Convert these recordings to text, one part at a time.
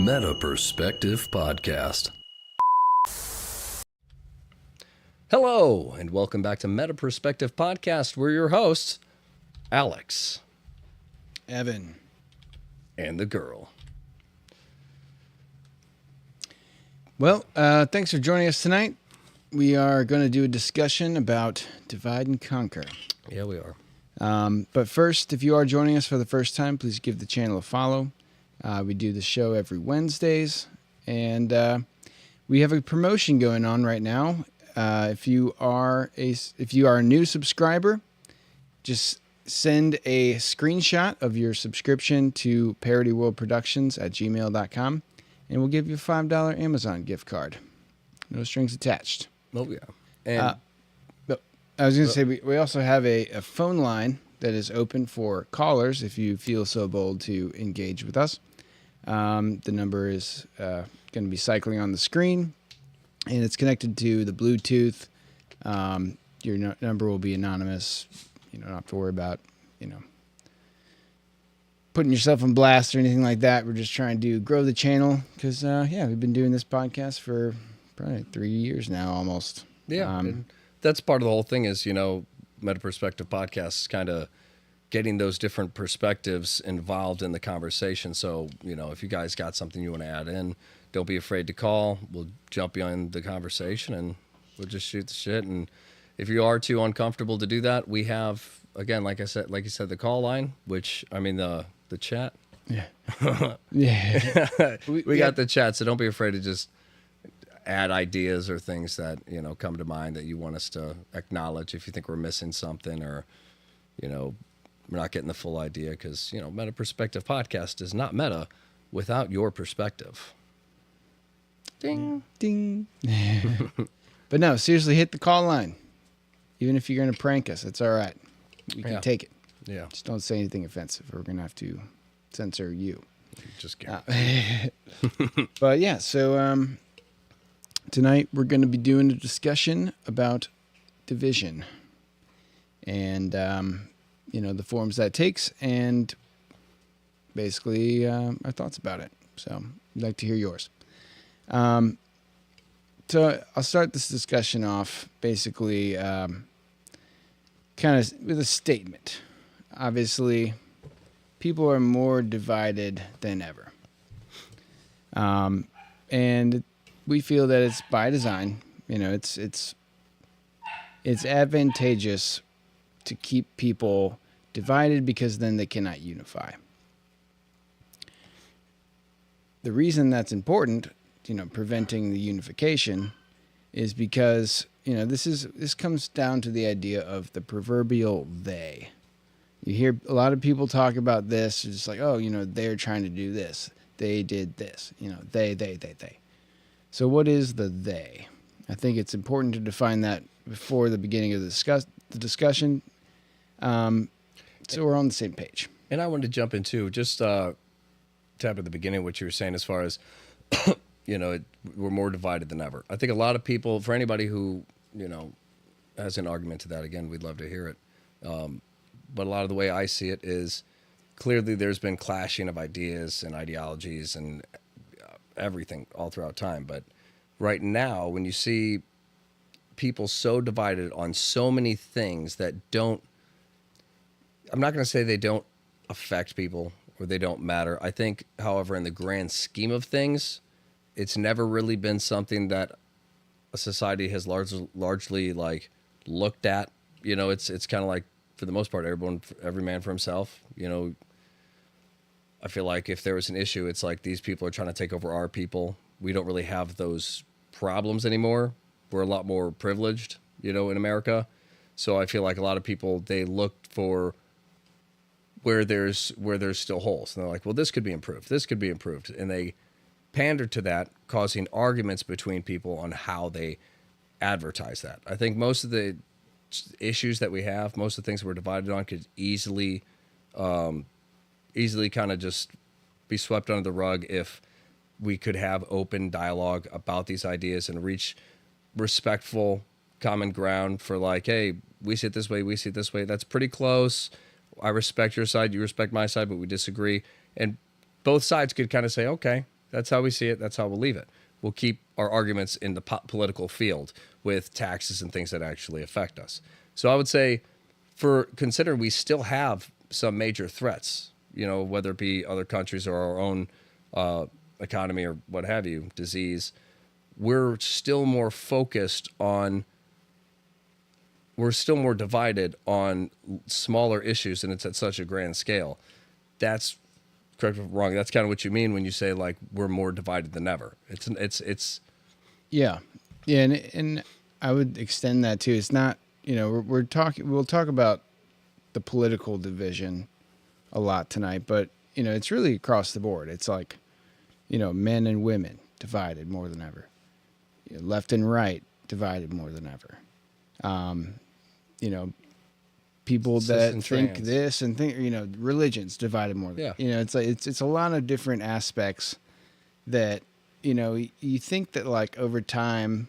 Meta Perspective Podcast. Hello, and welcome back to Meta Perspective Podcast. We're your hosts, Alex, Evan, and the girl. Well, thanks for joining us tonight. We are going to do a discussion about Divide and Conquer. Yeah, we are. But first, if you are joining us for the first time, please give the channel a follow. We do the show every Wednesdays, and we have a promotion going on right now. If you are a new subscriber, just send a screenshot of your subscription to parodyworldproductions@gmail.com, and we'll give you a $5 Amazon gift card. No strings attached. Oh, yeah. And But I was going to say, we also have a phone line that is open for callers if you feel so bold to engage with us. The number is going to be cycling on the screen, and it's connected to the Bluetooth. Your number will be anonymous. You don't have to worry about, putting yourself on blast or anything like that. We're just trying to grow the channel because, we've been doing this podcast for probably 3 years now almost. yeah, and that's part of the whole thing is, Meta Perspective Podcast is kind of getting those different perspectives involved in the conversation. So, if you guys got something you want to add in, don't be afraid to call. We'll jump you in the conversation and we'll just shoot the shit. And if you are too uncomfortable to do that, we have, again, like you said, the call line, which, the chat. Yeah. Yeah. We got the chat, so don't be afraid to just add ideas or things that, come to mind that you want us to acknowledge if you think we're missing something or, we're not getting the full idea because, Meta Perspective Podcast is not meta without your perspective. Ding. Ding. But no, seriously, hit the call line. Even if you're going to prank us, it's all right. We can take it. Yeah. Just don't say anything offensive. We're going to have to censor you. Just kidding. But yeah, so tonight we're going to be doing a discussion about division and, the forms that takes and basically our thoughts about it. So I'd like to hear yours. So I'll start this discussion off basically kind of with a statement. Obviously, people are more divided than ever. And we feel that it's by design. It's advantageous to keep people divided because then they cannot unify. The reason that's important, preventing the unification, is because this comes down to the idea of the proverbial they. You hear a lot of people talk about this, it's just like, they're trying to do this, they did this, they. So what is the they? I think it's important to define that before the beginning of the discussion, so we're on the same page. And I wanted to jump into just tap at the beginning what you were saying as far as, we're more divided than ever. I think a lot of people, for anybody who, has an argument to that, again, we'd love to hear it. But a lot of the way I see it is clearly there's been clashing of ideas and ideologies and everything all throughout time. But right now, when you see people so divided on so many things that don't, I'm not going to say they don't affect people or they don't matter. I think, however, in the grand scheme of things, it's never really been something that a society has largely like looked at. It's kind of like, for the most part, every man for himself. I feel like if there was an issue, it's like these people are trying to take over our people. We don't really have those problems anymore. We're a lot more privileged, in America. So I feel like a lot of people, they look for where there's still holes. And they're like, well, this could be improved. This could be improved. And they pander to that, causing arguments between people on how they advertise that. I think most of the issues that we have, most of the things we're divided on could easily kind of just be swept under the rug if we could have open dialogue about these ideas and reach respectful common ground for like, hey, we see it this way, we see it this way. That's pretty close. I respect your side, you respect my side, but we disagree. And both sides could kind of say, okay, That's how we see it. That's how we'll leave it. We'll keep our arguments in the political field with taxes and things that actually affect us. So I would say, for considering we still have some major threats, whether it be other countries or our own economy or what have you, disease, we're still more focused on, we're still more divided on smaller issues, and it's at such a grand scale. That's, correct me if I'm wrong, that's kind of what you mean when you say like we're more divided than ever. It's Yeah, and I would extend that too. It's not, we're talking. We'll talk about the political division a lot tonight, but it's really across the board. It's like, men and women divided more than ever. Left and right divided more than ever. People Cis that and think trans. this and think, religions divided more than, Yeah. it's like, it's a lot of different aspects that, you think that like over time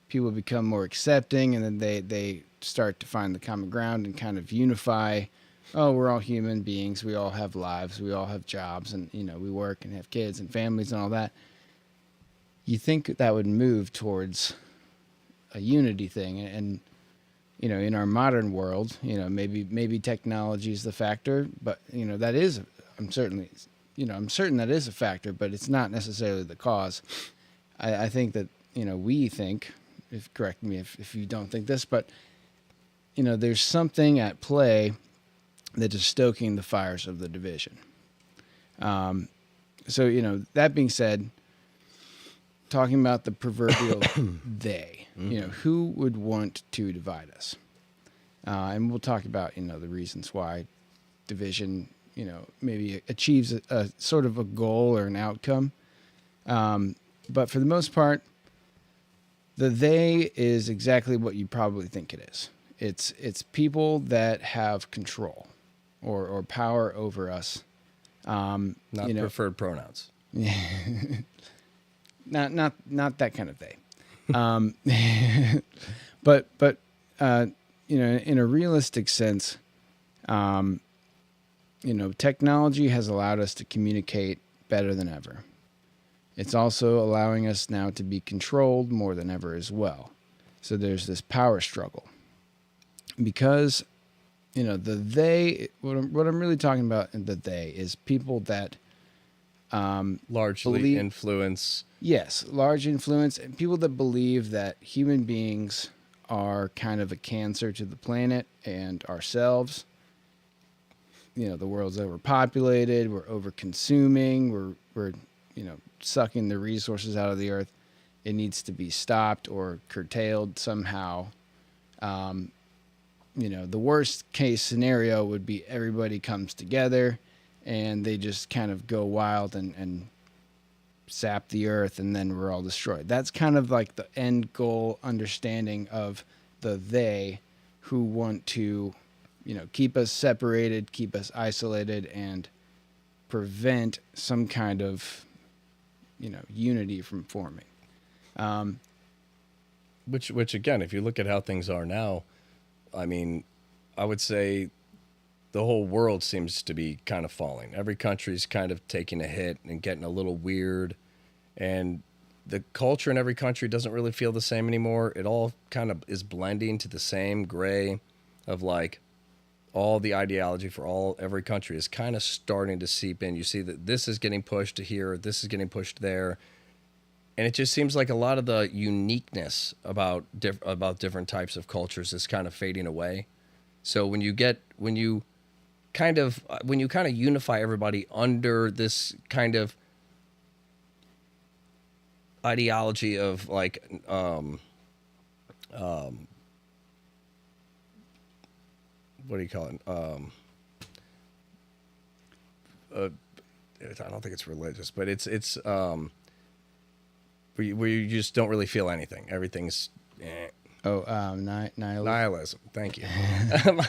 people become more accepting, and then they start to find the common ground and kind of unify. Oh, we're all human beings. We all have lives. We all have jobs, and, we work and have kids and families and all that. You think that would move towards a unity thing, and in our modern world, maybe technology is the factor, but that is, I'm certain that is a factor, but it's not necessarily the cause. I think that we think, correct me if you don't think this, but there's something at play that is stoking the fires of the division. So that being said, talking about the proverbial they. Who would want to divide us? And we'll talk about, the reasons why division, maybe achieves a sort of a goal or an outcome. But for the most part, the they is exactly what you probably think it is. It's people that have control or power over us. not preferred pronouns. Not that kind of they. But in a realistic sense, technology has allowed us to communicate better than ever. It's also allowing us now to be controlled more than ever as well. So there's this power struggle. Because, the they, what I'm really talking about in the they is people that Largely influence. Yes, large influence, and people that believe that human beings are kind of a cancer to the planet and ourselves. The world's overpopulated, we're over-consuming, we're sucking the resources out of the earth. It needs to be stopped or curtailed somehow. The worst case scenario would be everybody comes together and they just kind of go wild and sap the earth, and then we're all destroyed. That's kind of like the end goal understanding of the they who want to, keep us separated, keep us isolated, and prevent some kind of, unity from forming. Which again, if you look at how things are now, I mean, I would say the whole world seems to be kind of falling. Every country's kind of taking a hit and getting a little weird. And the culture in every country doesn't really feel the same anymore. It all kind of is blending to the same gray of like all the ideology for every country is kind of starting to seep in. You see that this is getting pushed to here, this is getting pushed there. And it just seems like a lot of the uniqueness about different types of cultures is kind of fading away. So when you kind of unify everybody under this kind of ideology of like what do you call it? I don't think it's religious, but it's where you just don't really feel anything. Everything's Nihilism. nihilism. Thank you.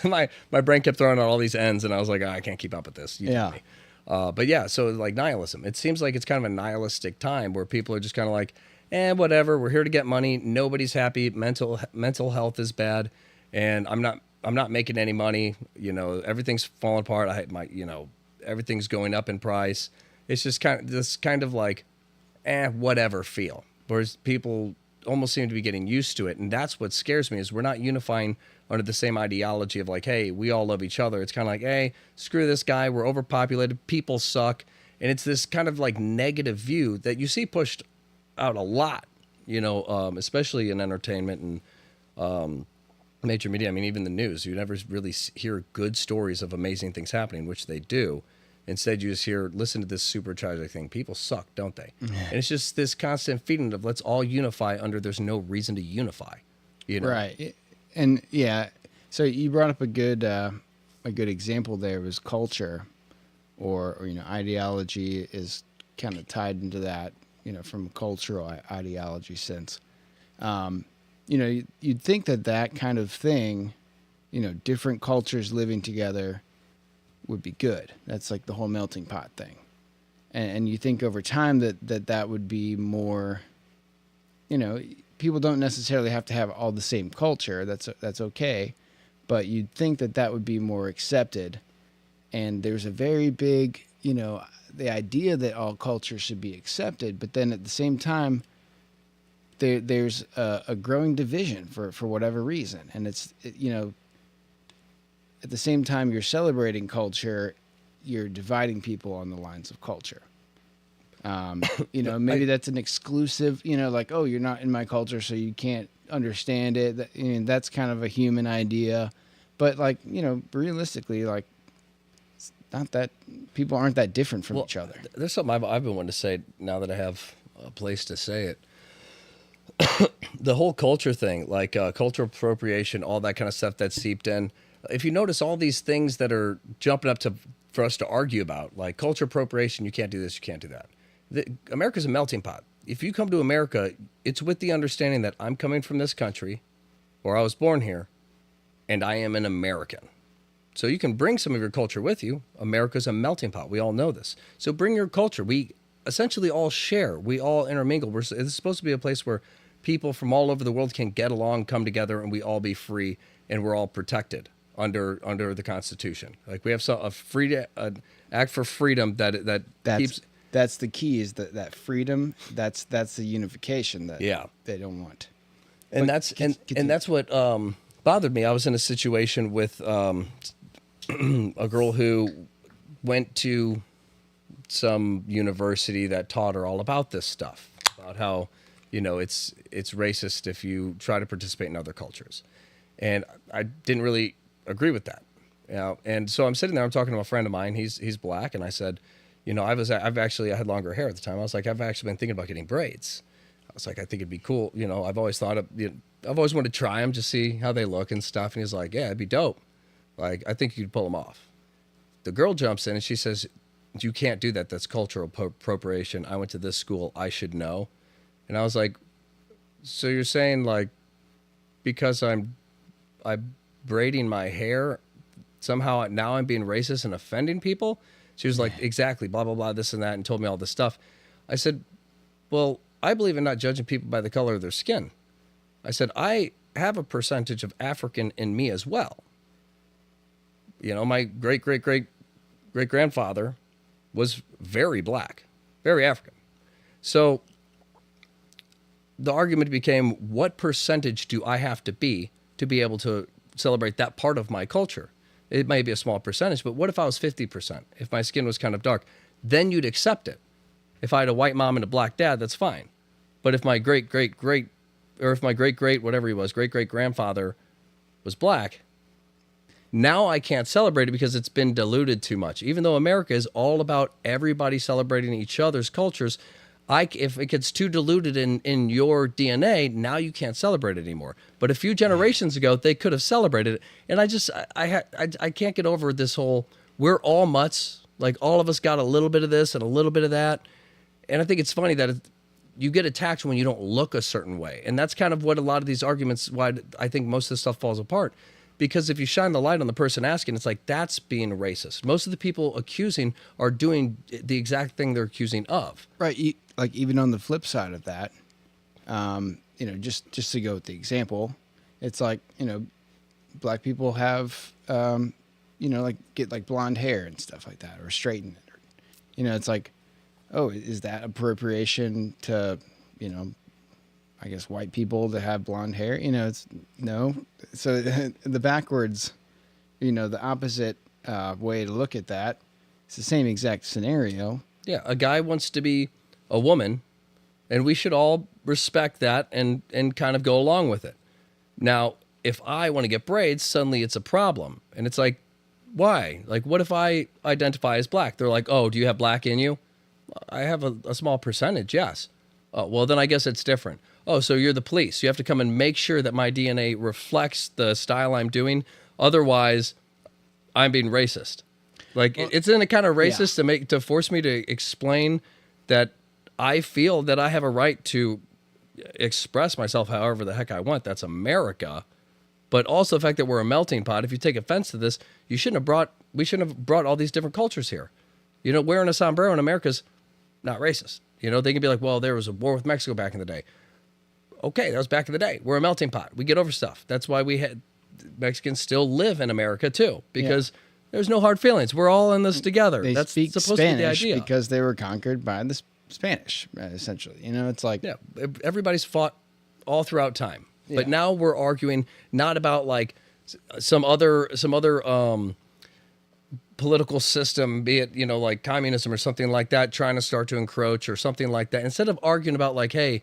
my brain kept throwing out all these ends, and I was like, I can't keep up with this. You tell me. But yeah, so like nihilism. It seems like it's kind of a nihilistic time where people are just kind of like, whatever. We're here to get money. Nobody's happy. Mental health is bad, and I'm not making any money. Everything's falling apart. Everything's going up in price. It's just kind of like whatever feel. Whereas people almost seem to be getting used to it. And that's what scares me is we're not unifying under the same ideology of like, hey, we all love each other. It's kind of like, hey, screw this guy. We're overpopulated. People suck. And it's this kind of like negative view that you see pushed out a lot, especially in entertainment and major media. I mean, even the news, you never really hear good stories of amazing things happening, which they do. Instead, you just listen to this super tragic thing. People suck, don't they? And it's just this constant feeding of let's all unify under there's no reason to unify. Right. And yeah, so you brought up a good example there was culture or ideology is kind of tied into that, from a cultural ideology sense. You'd think that kind of thing, different cultures living together would be good. That's like the whole melting pot thing. And you think over time that would be more, people don't necessarily have to have all the same culture. That's okay. But you'd think that would be more accepted. And there's a very big, the idea that all cultures should be accepted. But then at the same time, there's a growing division for whatever reason. And it's, at the same time you're celebrating culture, you're dividing people on the lines of culture. Maybe that's an exclusive, like, oh, you're not in my culture, so you can't understand it. That's kind of a human idea. But like, realistically, like, it's not that people aren't that different from each other. There's something I've been wanting to say now that I have a place to say it. The whole culture thing, like cultural appropriation, all that kind of stuff that's seeped in. If you notice all these things that are jumping up for us to argue about, like culture appropriation, you can't do this, you can't do that. America's a melting pot. If you come to America, it's with the understanding that I'm coming from this country, or I was born here, and I am an American. So you can bring some of your culture with you. America's a melting pot. We all know this. So bring your culture. We essentially all share. We all intermingle. It's supposed to be a place where people from all over the world can get along, come together, and we all be free, and we're all protected under the Constitution. Like we have an act for freedom that keeps. That's the key is that freedom. That's the unification that they don't want. And that's what bothered me. I was in a situation with a girl who went to some university that taught her all about this stuff, about how it's racist if you try to participate in other cultures, and I didn't really agree with that. And so I'm sitting there, I'm talking to a friend of mine, he's black, and I said, I had longer hair at the time. I was like, I've actually been thinking about getting braids. I was like, I think it'd be cool. I've always I've always wanted to try them, just see how they look and stuff. And he's like, yeah, it'd be dope. Like, I think you could pull them off. The girl jumps in and she says, you can't do that. That's cultural appropriation. I went to this school. I should know. And I was like, so you're saying like, because I'm braiding my hair, somehow now I'm being racist and offending people? She was like, exactly, blah, blah, blah, this and that, and told me all this stuff. I said, well, I believe in not judging people by the color of their skin. I said, I have a percentage of African in me as well. My great-great-great-great-grandfather was very black, very African. So the argument became, what percentage do I have to be able to celebrate that part of my culture? It might be a small percentage, but what if I was 50%? If my skin was kind of dark, then you'd accept it. If I had a white mom and a black dad, that's fine. But if my great-great-great, or if my great-great, whatever he was, great-great-grandfather was black, now I can't celebrate it because it's been diluted too much. Even though America is all about everybody celebrating each other's cultures, if it gets too diluted in your DNA, now you can't celebrate it anymore. But a few generations ago, they could have celebrated it. And I can't get over this whole, we're all mutts. Like all of us got a little bit of this and a little bit of that. And I think it's funny that you get attacked when you don't look a certain way. And that's kind of what a lot of these arguments, why I think most of this stuff falls apart. Because if you shine the light on the person asking, it's like, that's being racist. Most of the people accusing are doing the exact thing they're accusing of. Right. Like even on the flip side of that, just to go with the example, it's like, black people have, get like blonde hair and stuff like that, or straighten it. It's like, oh, is that appropriation to, you know, I guess white people to have blonde hair? You know, it's no. So the backwards, you know, the opposite way to look at that. It's the same exact scenario. Yeah, a guy wants to be a woman, and we should all respect that and kind of go along with it. Now, if I want to get braids, suddenly it's a problem. And it's like, why? Like, what if I identify as black? They're like, oh, do you have black in you? I have a small percentage, yes. Oh, well, then I guess it's different. Oh, so you're the police. You have to come and make sure that my DNA reflects the style I'm doing. Otherwise, I'm being racist. Like, it's in a kind of racist to force me to explain that I feel that I have a right to express myself however the heck I want. That's America. But also the fact that we're a melting pot. If you take offense to this, we shouldn't have brought all these different cultures here. You know, wearing a sombrero in America's not racist. You know, they can be like, well, there was a war with Mexico back in the day. Okay, that was back in the day. We're a melting pot. We get over stuff. That's why Mexicans still live in America too, because there's no hard feelings. We're all in this together. They That's speak supposed Spanish to be the idea. because they were conquered by the Spanish, essentially. You know, it's like, Yeah, everybody's fought all throughout time. But now we're arguing not about like some other political system, be it, you know, like communism or something like that, trying to start to encroach or something like that. Instead of arguing about like, hey,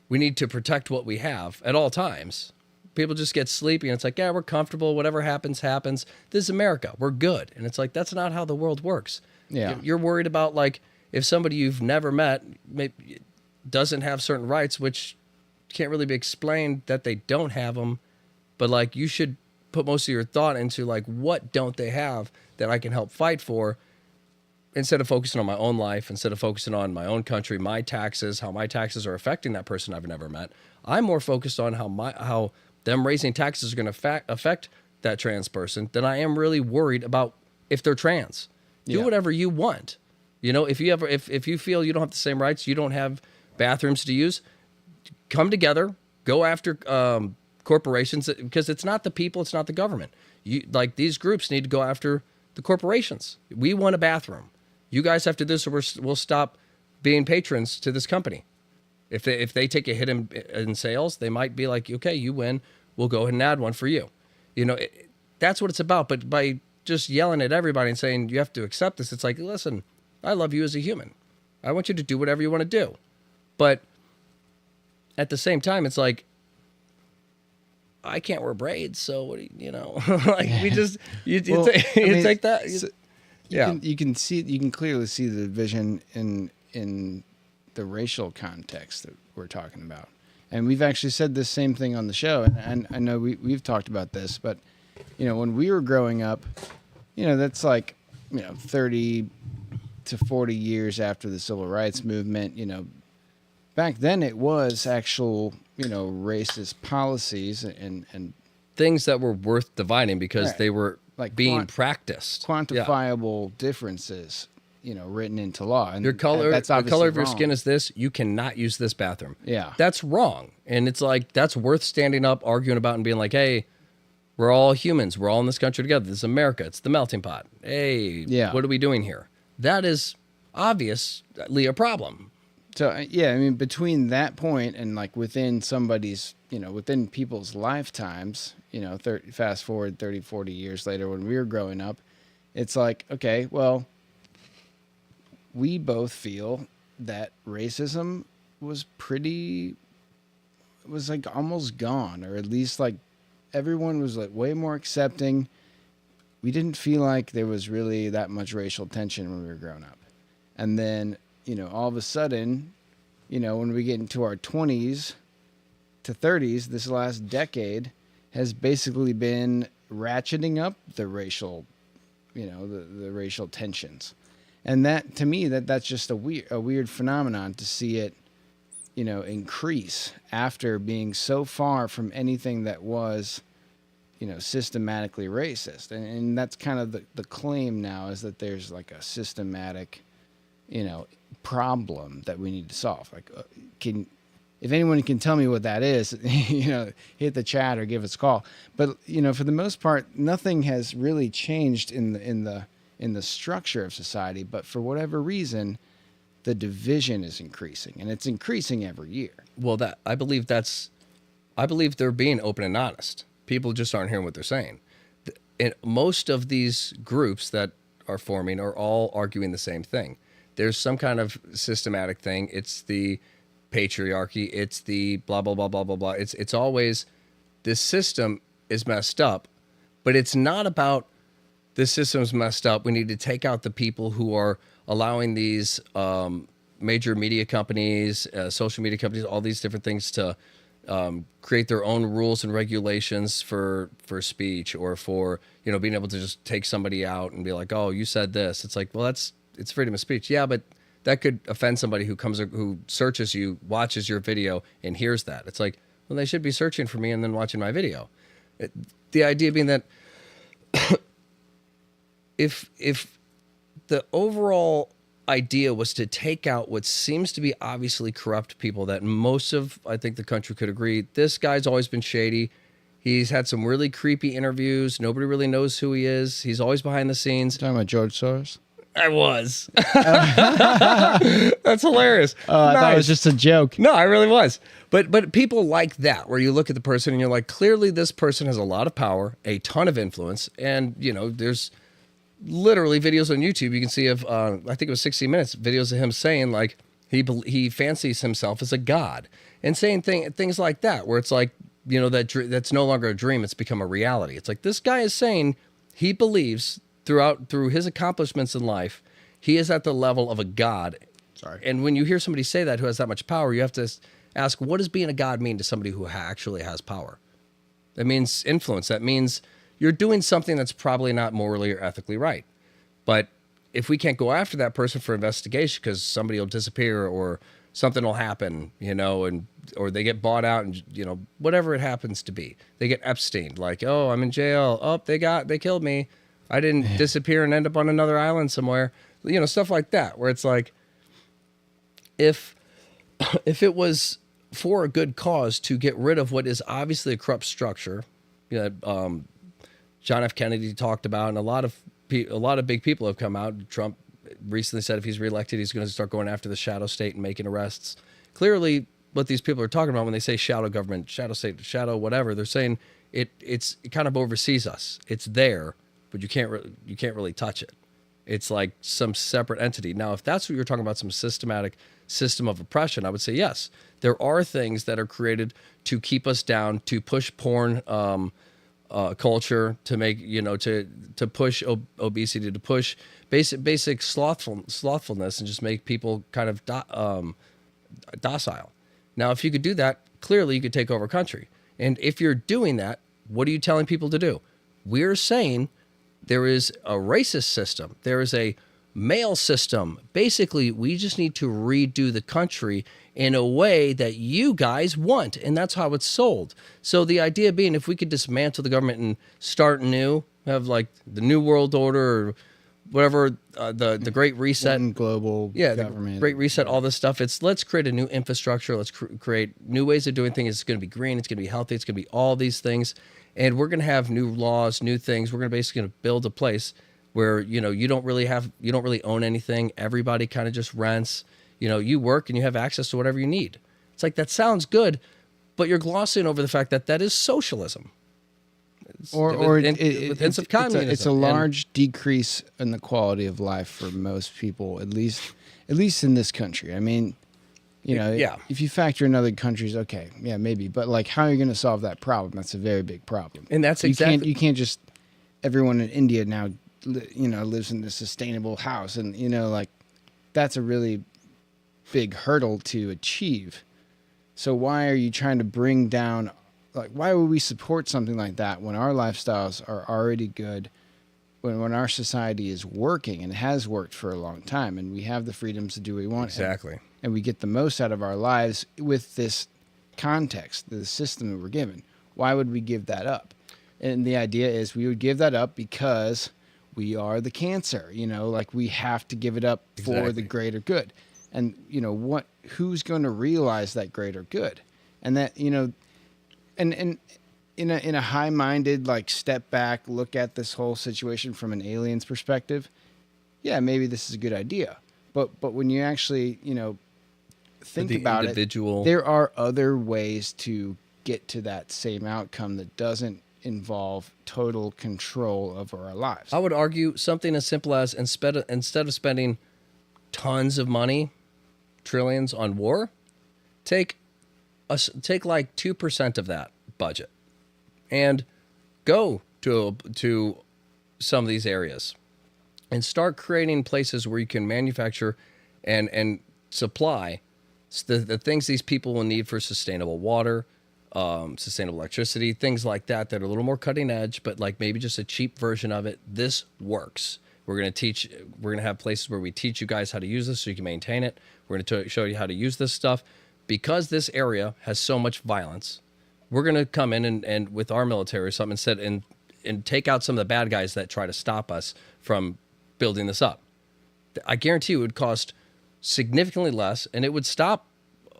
we need to protect what we have at all times. People just get sleepy and it's like, yeah, we're comfortable. Whatever happens, happens. This is America. We're good. And it's like, that's not how the world works. Yeah. You're worried about like if somebody you've never met maybe doesn't have certain rights, which can't really be explained that they don't have them, but like you should put most of your thought into like what don't they have that I can help fight for, instead of focusing on my own life, instead of focusing on my own country, my taxes, how my taxes are affecting that person I've never met. I'm more focused on how them raising taxes are going to affect that trans person than I am really worried about if they're trans. Do whatever you want. You know, if you feel you don't have the same rights, you don't have bathrooms to use, come together, go after corporations, because it's not the people, it's not the government. Like these groups need to go after the corporations. We want a bathroom. You guys have to do this, or we'll stop being patrons to this company. If they take a hit in sales, they might be like, okay, you win. We'll go ahead and add one for you. You know, that's what it's about. But by just yelling at everybody and saying you have to accept this, it's like, listen, I love you as a human. I want you to do whatever you want to do. But at the same time, it's like, I can't wear braids, so what do you know? Like we just you take that. You can clearly see the division in the racial context that we're talking about, and we've actually said this same thing on the show, and I know we've talked about this, but you know, when we were growing up, you know, that's like, you know, 30 to 40 years after the civil rights movement. You know, back then it was actual, you know, racist policies and things that were worth dividing because they were like being practiced. Quantifiable differences, you know, written into law. And your color, that's the obviously color of your wrong. skin is this. You cannot use this bathroom. Yeah. That's wrong. And it's like, that's worth standing up, arguing about, and being like, hey, we're all humans. We're all in this country together. This is America. It's the melting pot. Hey, what are we doing here? That is obviously a problem. So, yeah, I mean, between that point and like within somebody's, you know, within people's lifetimes, you know, fast forward 30, 40 years later when we were growing up, it's like, okay, well, we both feel that racism was like almost gone, or at least like everyone was like way more accepting. We didn't feel like there was really that much racial tension when we were growing up. And then, you know, all of a sudden, you know, when we get into our 20s to 30s, this last decade has basically been ratcheting up the racial, you know, the racial tensions. And that, to me, that's just a weird phenomenon to see it, you know, increase after being so far from anything that was, you know, systematically racist. And that's kind of the claim now, is that there's like a systematic, you know, problem that we need to solve. Like, if anyone can tell me what that is, you know, hit the chat or give us a call. But, you know, for the most part, nothing has really changed in the structure of society. But for whatever reason, the division is increasing, and it's increasing every year. Well, I believe they're being open and honest. People just aren't hearing what they're saying. And most of these groups that are forming are all arguing the same thing. There's some kind of systematic thing. It's the patriarchy. It's the blah, blah, blah, blah, blah, blah. It's always this system is messed up, but it's not about this system's messed up. We need to take out the people who are allowing these major media companies, social media companies, all these different things to create their own rules and regulations for speech, or for, you know, being able to just take somebody out and be like, oh, you said this. It's like, well, it's freedom of speech. Yeah, but that could offend somebody who searches you, watches your video, and hears that. It's like, well, they should be searching for me and then watching my video. The idea being that if the overall idea was to take out what seems to be obviously corrupt people that most of, I think, the country could agree, this guy's always been shady. He's had some really creepy interviews. Nobody really knows who he is. He's always behind the scenes. Talking about George Soros? I was. That's hilarious. I thought it was just a joke. No, I really was. But people like that, where you look at the person and you're like, clearly this person has a lot of power, a ton of influence, and, you know, there's literally videos on YouTube you can see of, I think it was 60 Minutes, videos of him saying, like, he fancies himself as a god, and saying things like that, where it's like, you know, that's no longer a dream, it's become a reality. It's like, this guy is saying he believes through his accomplishments in life, he is at the level of a god. Sorry. And when you hear somebody say that, who has that much power, you have to ask, what does being a god mean to somebody who actually has power? That means influence. That means you're doing something that's probably not morally or ethically right. But if we can't go after that person for investigation because somebody will disappear or something will happen, you know, or they get bought out, and, you know, whatever it happens to be, they get Epstein, like, oh, I'm in jail. Oh, they killed me. I didn't disappear and end up on another island somewhere. You know, stuff like that, where it's like, if it was for a good cause to get rid of what is obviously a corrupt structure, you know, John F. Kennedy talked about, and a lot of big people have come out. Trump recently said if he's reelected, he's going to start going after the shadow state and making arrests. Clearly, what these people are talking about when they say shadow government, shadow state, shadow whatever, they're saying it kind of oversees us. It's there, but you can't really touch it. It's like some separate entity. Now, if that's what you're talking about, some systematic system of oppression, I would say yes. There are things that are created to keep us down, to push porn culture, to make, you know, to push obesity, to push basic slothfulness, and just make people kind of docile. Now, if you could do that, clearly you could take over a country. And if you're doing that, what are you telling people to do? We're saying there is a racist system. There is a male system. Basically, we just need to redo the country in a way that you guys want, and that's how it's sold. So the idea being, if we could dismantle the government and start new, have like the New World Order or whatever, the Great Reset, One global government, the Great Reset, all this stuff. It's let's create a new infrastructure. Let's create new ways of doing things. It's going to be green. It's going to be healthy. It's going to be all these things, and we're going to have new laws, new things. We're going to basically build a place where, you know, you don't really own anything. Everybody kind of just rents. You know, you work and you have access to whatever you need. It's like, that sounds good, but you're glossing over the fact that that is socialism. Or with hints of communism. It's a large decrease in the quality of life for most people, at least in this country. I mean, you know, yeah. If you factor in other countries, okay, yeah, maybe, but like, how are you going to solve that problem? That's a very big problem. And that's you exactly, you can't just, everyone in India now, you know, lives in a sustainable house, and, you know, like, that's a really big hurdle to achieve. So why are you trying to bring down, like, why would we support something like that when our lifestyles are already good, when our society is working and has worked for a long time, and we have the freedoms to do what we want? exactly. And we get the most out of our lives with this context, the system that we're given. Why would we give that up? And the idea is we would give that up because we are the cancer, you know, like, we have to give it up for Exactly. the greater good. And, you know, who's going to realize that greater good? And that, you know, and in a high-minded, like, step back, look at this whole situation from an alien's perspective, yeah, maybe this is a good idea. but when you actually, think the about individual- it, there are other ways to get to that same outcome that doesn't involve total control over our lives. I would argue something as simple as instead of spending tons of money, trillions on war, take like 2% of that budget and go to some of these areas and start creating places where you can manufacture and supply the things these people will need for sustainable water, sustainable electricity, things like that are a little more cutting edge, but like maybe just a cheap version of it. This works. We're going to have places where we teach you guys how to use this so you can maintain it. We're going to show you how to use this stuff. Because this area has so much violence, we're going to come in and with our military or something instead and take out some of the bad guys that try to stop us from building this up. I guarantee you it would cost significantly less, and it would stop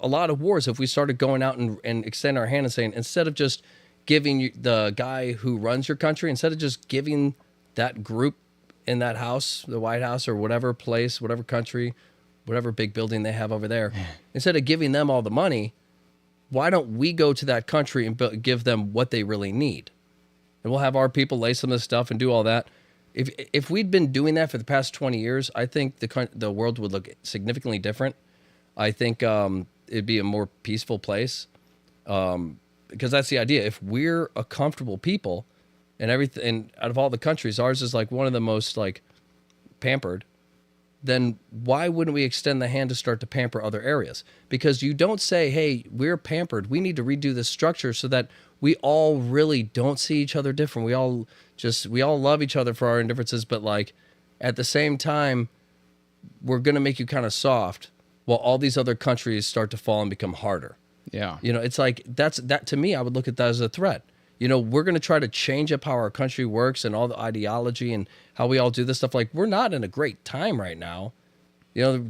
a lot of wars if we started going out and extend our hand and saying, instead of just giving you the guy who runs your country, instead of just giving that group in that house, the White House or whatever place, whatever country, whatever big building they have over there, instead of giving them all the money, why don't we go to that country and give them what they really need? And we'll have our people lay some of this stuff and do all that. If we'd been doing that for the past 20 years, I think the world would look significantly different. I think it'd be a more peaceful place, because that's the idea. If we're a comfortable people and everything, and out of all the countries, ours is like one of the most like pampered, then why wouldn't we extend the hand to start to pamper other areas? Because you don't say, hey, we're pampered, we need to redo this structure so that we all really don't see each other different. We all love each other for our indifferences, but like at the same time, we're going to make you kind of soft while all these other countries start to fall and become harder. Yeah. It's like that to me, I would look at that as a threat. We're going to try to change up how our country works and all the ideology and how we all do this stuff. Like, we're not in a great time right now.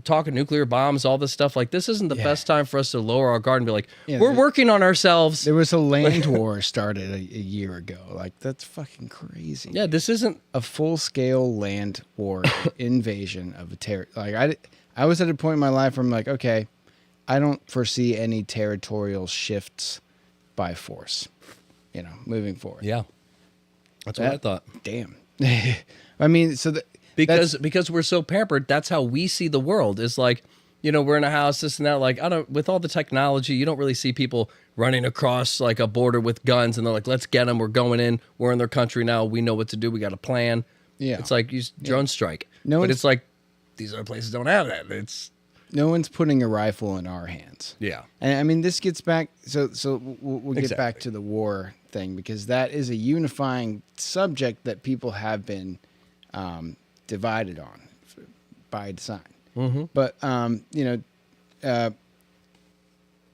Talking nuclear bombs, all this stuff. Like, this isn't the best time for us to lower our guard and be like, we're working on ourselves. There was a land war started a year ago. Like, that's fucking crazy. Yeah, this isn't a full-scale land war invasion of a territory. Like, I was at a point in my life where I'm like, okay, I don't foresee any territorial shifts by force. Moving forward. Yeah. That's what I thought. Damn. I mean, so because we're so pampered, that's how we see the world. Is like, we're in a house, this and that. Like, with all the technology, you don't really see people running across like a border with guns and they're like, let's get them. We're going in. We're in their country now. We know what to do. We got a plan. Yeah. It's like use drone strike. But it's like these other places don't have that. No one's putting a rifle in our hands. Yeah. And I mean, this gets back. So we'll get back to the war thing, because that is a unifying subject that people have been divided on by design. Mm-hmm. But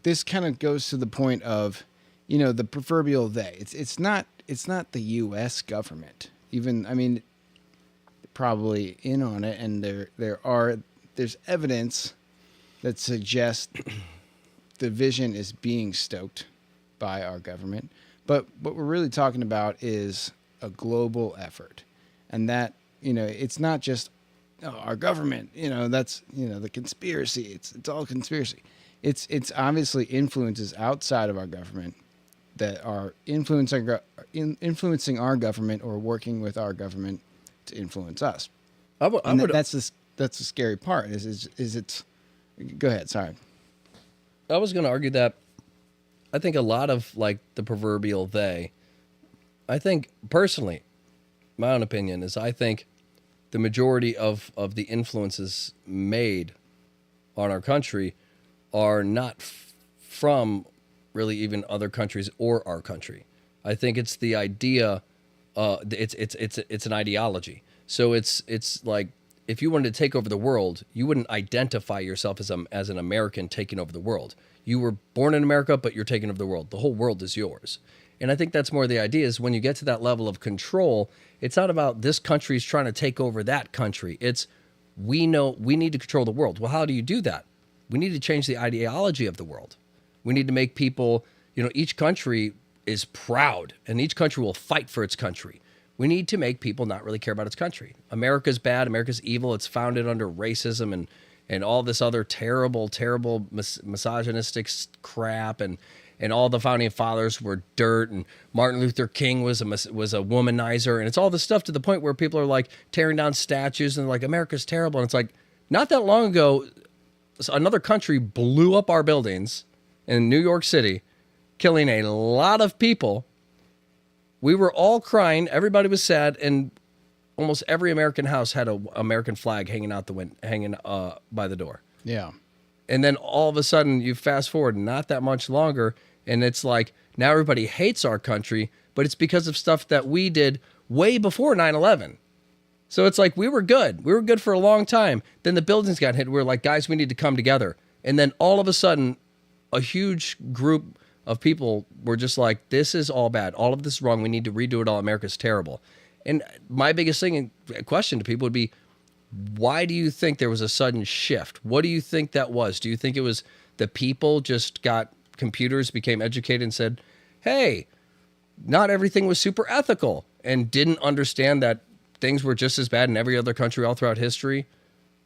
this kind of goes to the point of, the proverbial they. It's not the U.S. government. Even, I mean, probably in on it, and there's evidence that suggests division is being stoked by our government. But what we're really talking about is a global effort. And that, it's not just our government, that's, the conspiracy. It's all conspiracy. It's obviously influences outside of our government that are influencing our government or working with our government to influence us. That's the scary part is it's, go ahead. Sorry. I was going to argue that I think a lot of like the proverbial they, I think personally, my own opinion is I think the majority of the influences made on our country are not from really even other countries or our country. I think it's the idea, it's an ideology. So it's like, if you wanted to take over the world, you wouldn't identify yourself as an American taking over the world. You were born in America, but you're taking over the world. The whole world is yours. And I think that's more the idea, is when you get to that level of control, it's not about this country's trying to take over that country. It's, we know we need to control the world. Well, how do you do that? We need to change the ideology of the world. We need to make people, each country is proud and each country will fight for its country. We need to make people not really care about its country. America's bad. America's evil. It's founded under racism and and all this other terrible, terrible misogynistic crap, and all the founding fathers were dirt, and Martin Luther King was a womanizer, and it's all this stuff to the point where people are like tearing down statues and like America's terrible, and it's like not that long ago, another country blew up our buildings in New York City, killing a lot of people. We were all crying, everybody was sad, and almost every American house had an American flag hanging out hanging by the door. Yeah. And then all of a sudden, you fast forward not that much longer, and it's like now everybody hates our country, but it's because of stuff that we did way before 9/11. So it's like we were good. We were good for a long time. Then the buildings got hit. We were like, guys, we need to come together. And then all of a sudden, a huge group of people were just like, this is all bad. All of this is wrong. We need to redo it all. America's terrible. And my biggest question to people would be, why do you think there was a sudden shift? What do you think that was? Do you think it was the people just got computers, became educated, and said, hey, not everything was super ethical, and didn't understand that things were just as bad in every other country all throughout history?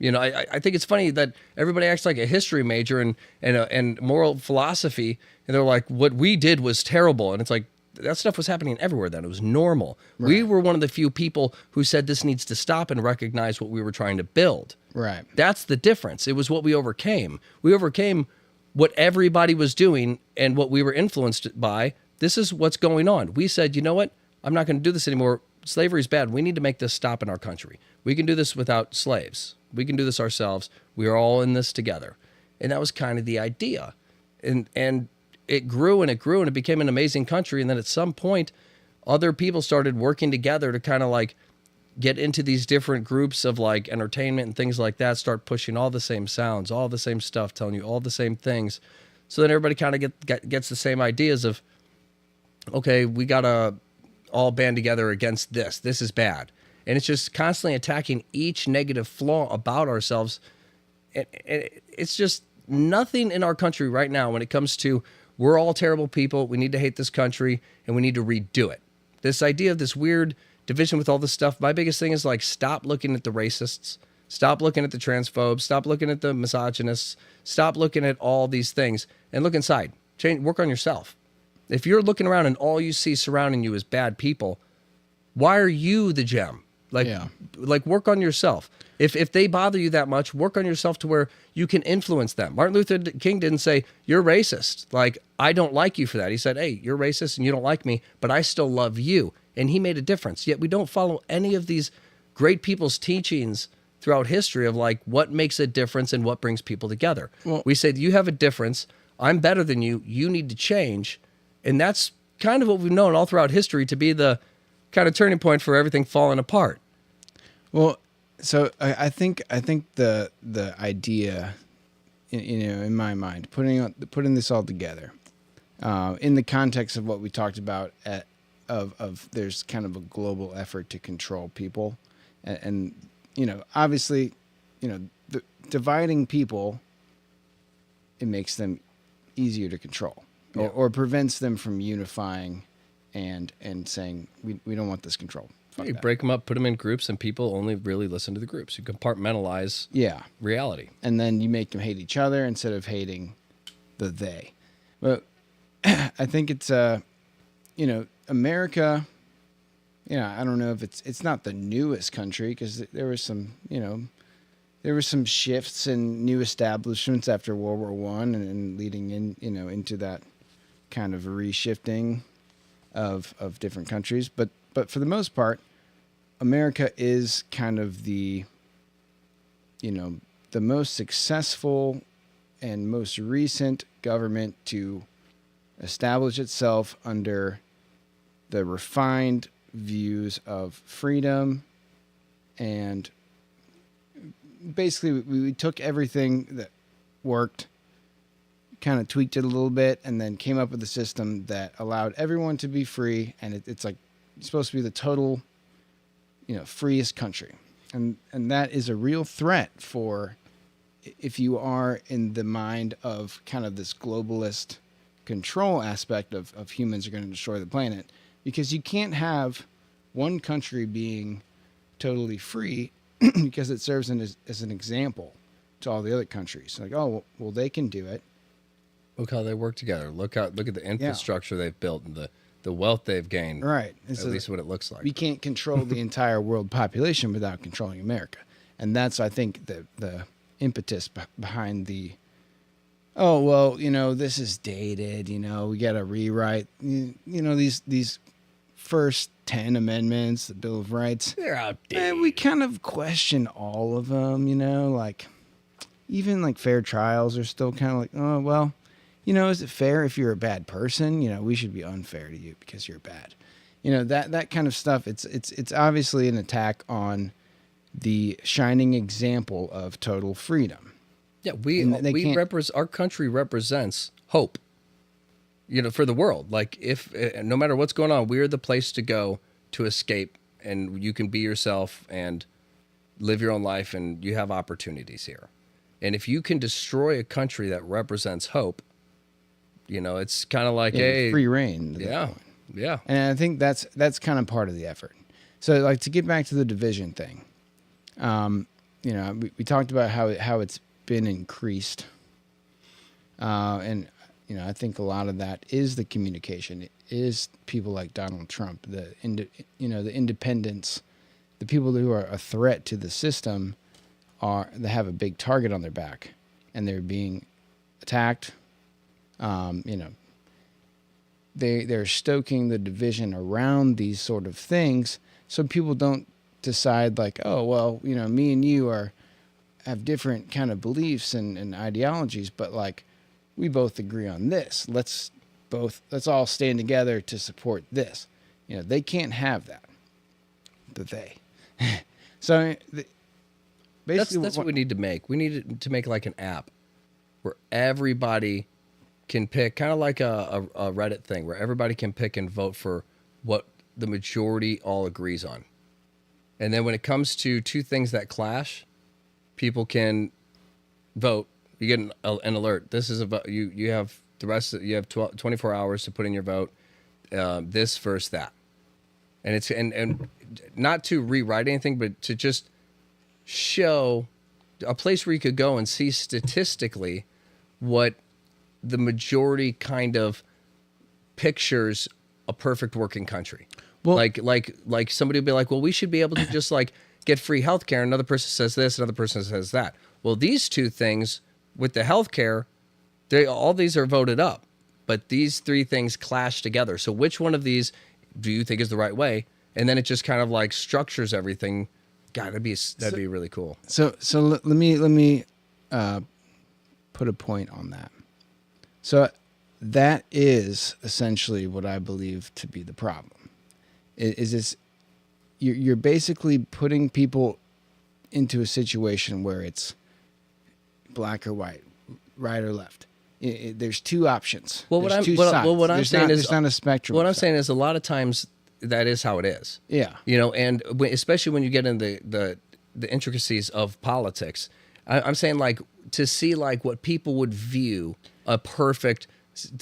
You know, I think it's funny that everybody acts like a history major and moral philosophy, and they're like, what we did was terrible. And it's like, that stuff was happening everywhere then. It was normal. Right. We were one of the few people who said this needs to stop and recognize what we were trying to build. Right. That's the difference. It was what we overcame. We overcame what everybody was doing and what we were influenced by. This is what's going on. We said, you know what? I'm not going to do this anymore. Slavery is bad. We need to make this stop in our country. We can do this without slaves. We can do this ourselves. We are all in this together. And that was kind of the idea. And it grew and it grew and it became an amazing country. And then at some point, other people started working together to kind of like get into these different groups of like entertainment and things like that, start pushing all the same sounds, all the same stuff, telling you all the same things. So then everybody kind of gets the same ideas of, okay, we got to all band together against this. This is bad. And it's just constantly attacking each negative flaw about ourselves. And it's just nothing in our country right now when it comes to we're all terrible people, we need to hate this country, and we need to redo it. This idea of this weird division with all this stuff, my biggest thing is like, stop looking at the racists, stop looking at the transphobes, stop looking at the misogynists, stop looking at all these things, and look inside. Work on yourself. If you're looking around and all you see surrounding you is bad people, why are you the gem? Like work on yourself. If they bother you that much, work on yourself to where you can influence them. Martin Luther King didn't say, you're racist. Like, I don't like you for that. He said, hey, you're racist and you don't like me, but I still love you. And he made a difference. Yet we don't follow any of these great people's teachings throughout history of like what makes a difference and what brings people together. Well, we said, you have a difference. I'm better than you. You need to change. And that's kind of what we've known all throughout history to be the kind of turning point for everything falling apart. Well, so I think the idea, in my mind, putting this all together, in the context of what we talked about, of there's kind of a global effort to control people, and obviously, dividing people, it makes them easier to control, or prevents them from unifying, and saying we don't want this control. You break them up, put them in groups, and people only really listen to the groups. You compartmentalize reality. And then you make them hate each other instead of hating the they. But I think it's, America, I don't know if it's not the newest country, because there was some shifts and new establishments after World War I and leading in, into that kind of reshifting of different countries. But for the most part, America is kind of the most successful and most recent government to establish itself under the refined views of freedom. And basically we took everything that worked, kind of tweaked it a little bit, and then came up with a system that allowed everyone to be free. And it's like supposed to be the total, freest country. And that is a real threat for if you are in the mind of kind of this globalist control aspect of humans are going to destroy the planet, because you can't have one country being totally free because it serves as an example to all the other countries. Like, oh, well, they can do it. Look how they work together. Look at the infrastructure they've built and the wealth they've gained. Right. At least what it looks like. We can't control the entire world population without controlling America. And that's, I think, the impetus behind the, oh, well, this is dated, we got to rewrite, these first 10 amendments, the Bill of Rights. They're outdated. And we kind of question all of them, like even like fair trials are still kind of like, oh, well, is it fair if you're a bad person? We should be unfair to you because you're bad. That kind of stuff. It's obviously an attack on the shining example of total freedom. Yeah, our country represents hope. For the world. Like if no matter what's going on, we're the place to go to escape, and you can be yourself and live your own life, and you have opportunities here. And if you can destroy a country that represents hope, it's kind of like free reign. Yeah. And I think that's kind of part of the effort. So, like, to get back to the division thing, we talked about how it's been increased, and I think a lot of that is the communication. It is people like Donald Trump, the independents, the people who are a threat to the system, they have a big target on their back, and they're being attacked. They're stoking the division around these sort of things, so people don't decide like, oh, well, me and you have different kind of beliefs and ideologies, but like we both agree on this. Let's all stand together to support this. They can't have that. So basically, that's what we need to make. We need to make like an app where everybody can pick, kind of like a Reddit thing, where everybody can pick and vote for what the majority all agrees on. And then when it comes to two things that clash, people can vote. You get an alert. This is about you have the rest. You have 24 hours to put in your vote. This versus that, and it's and not to rewrite anything, but to just show a place where you could go and see statistically what the majority kind of pictures a perfect working country. Well, like somebody would be like, well, we should be able to just like get free healthcare. Another person says this, another person says that. Well, these two things with the healthcare, all these are voted up, but these three things clash together. So which one of these do you think is the right way? And then it just kind of like structures everything. God, that'd be really cool. So let me put a point on that. So that is essentially what I believe to be the problem. Is this you're basically putting people into a situation where it's black or white, right or left. There's two options. Well, there's two sides. What I'm saying is there's not a spectrum. What I'm saying is a lot of times that is how it is. Yeah. And especially when you get into the intricacies of politics, I'm saying like to see like what people would view a perfect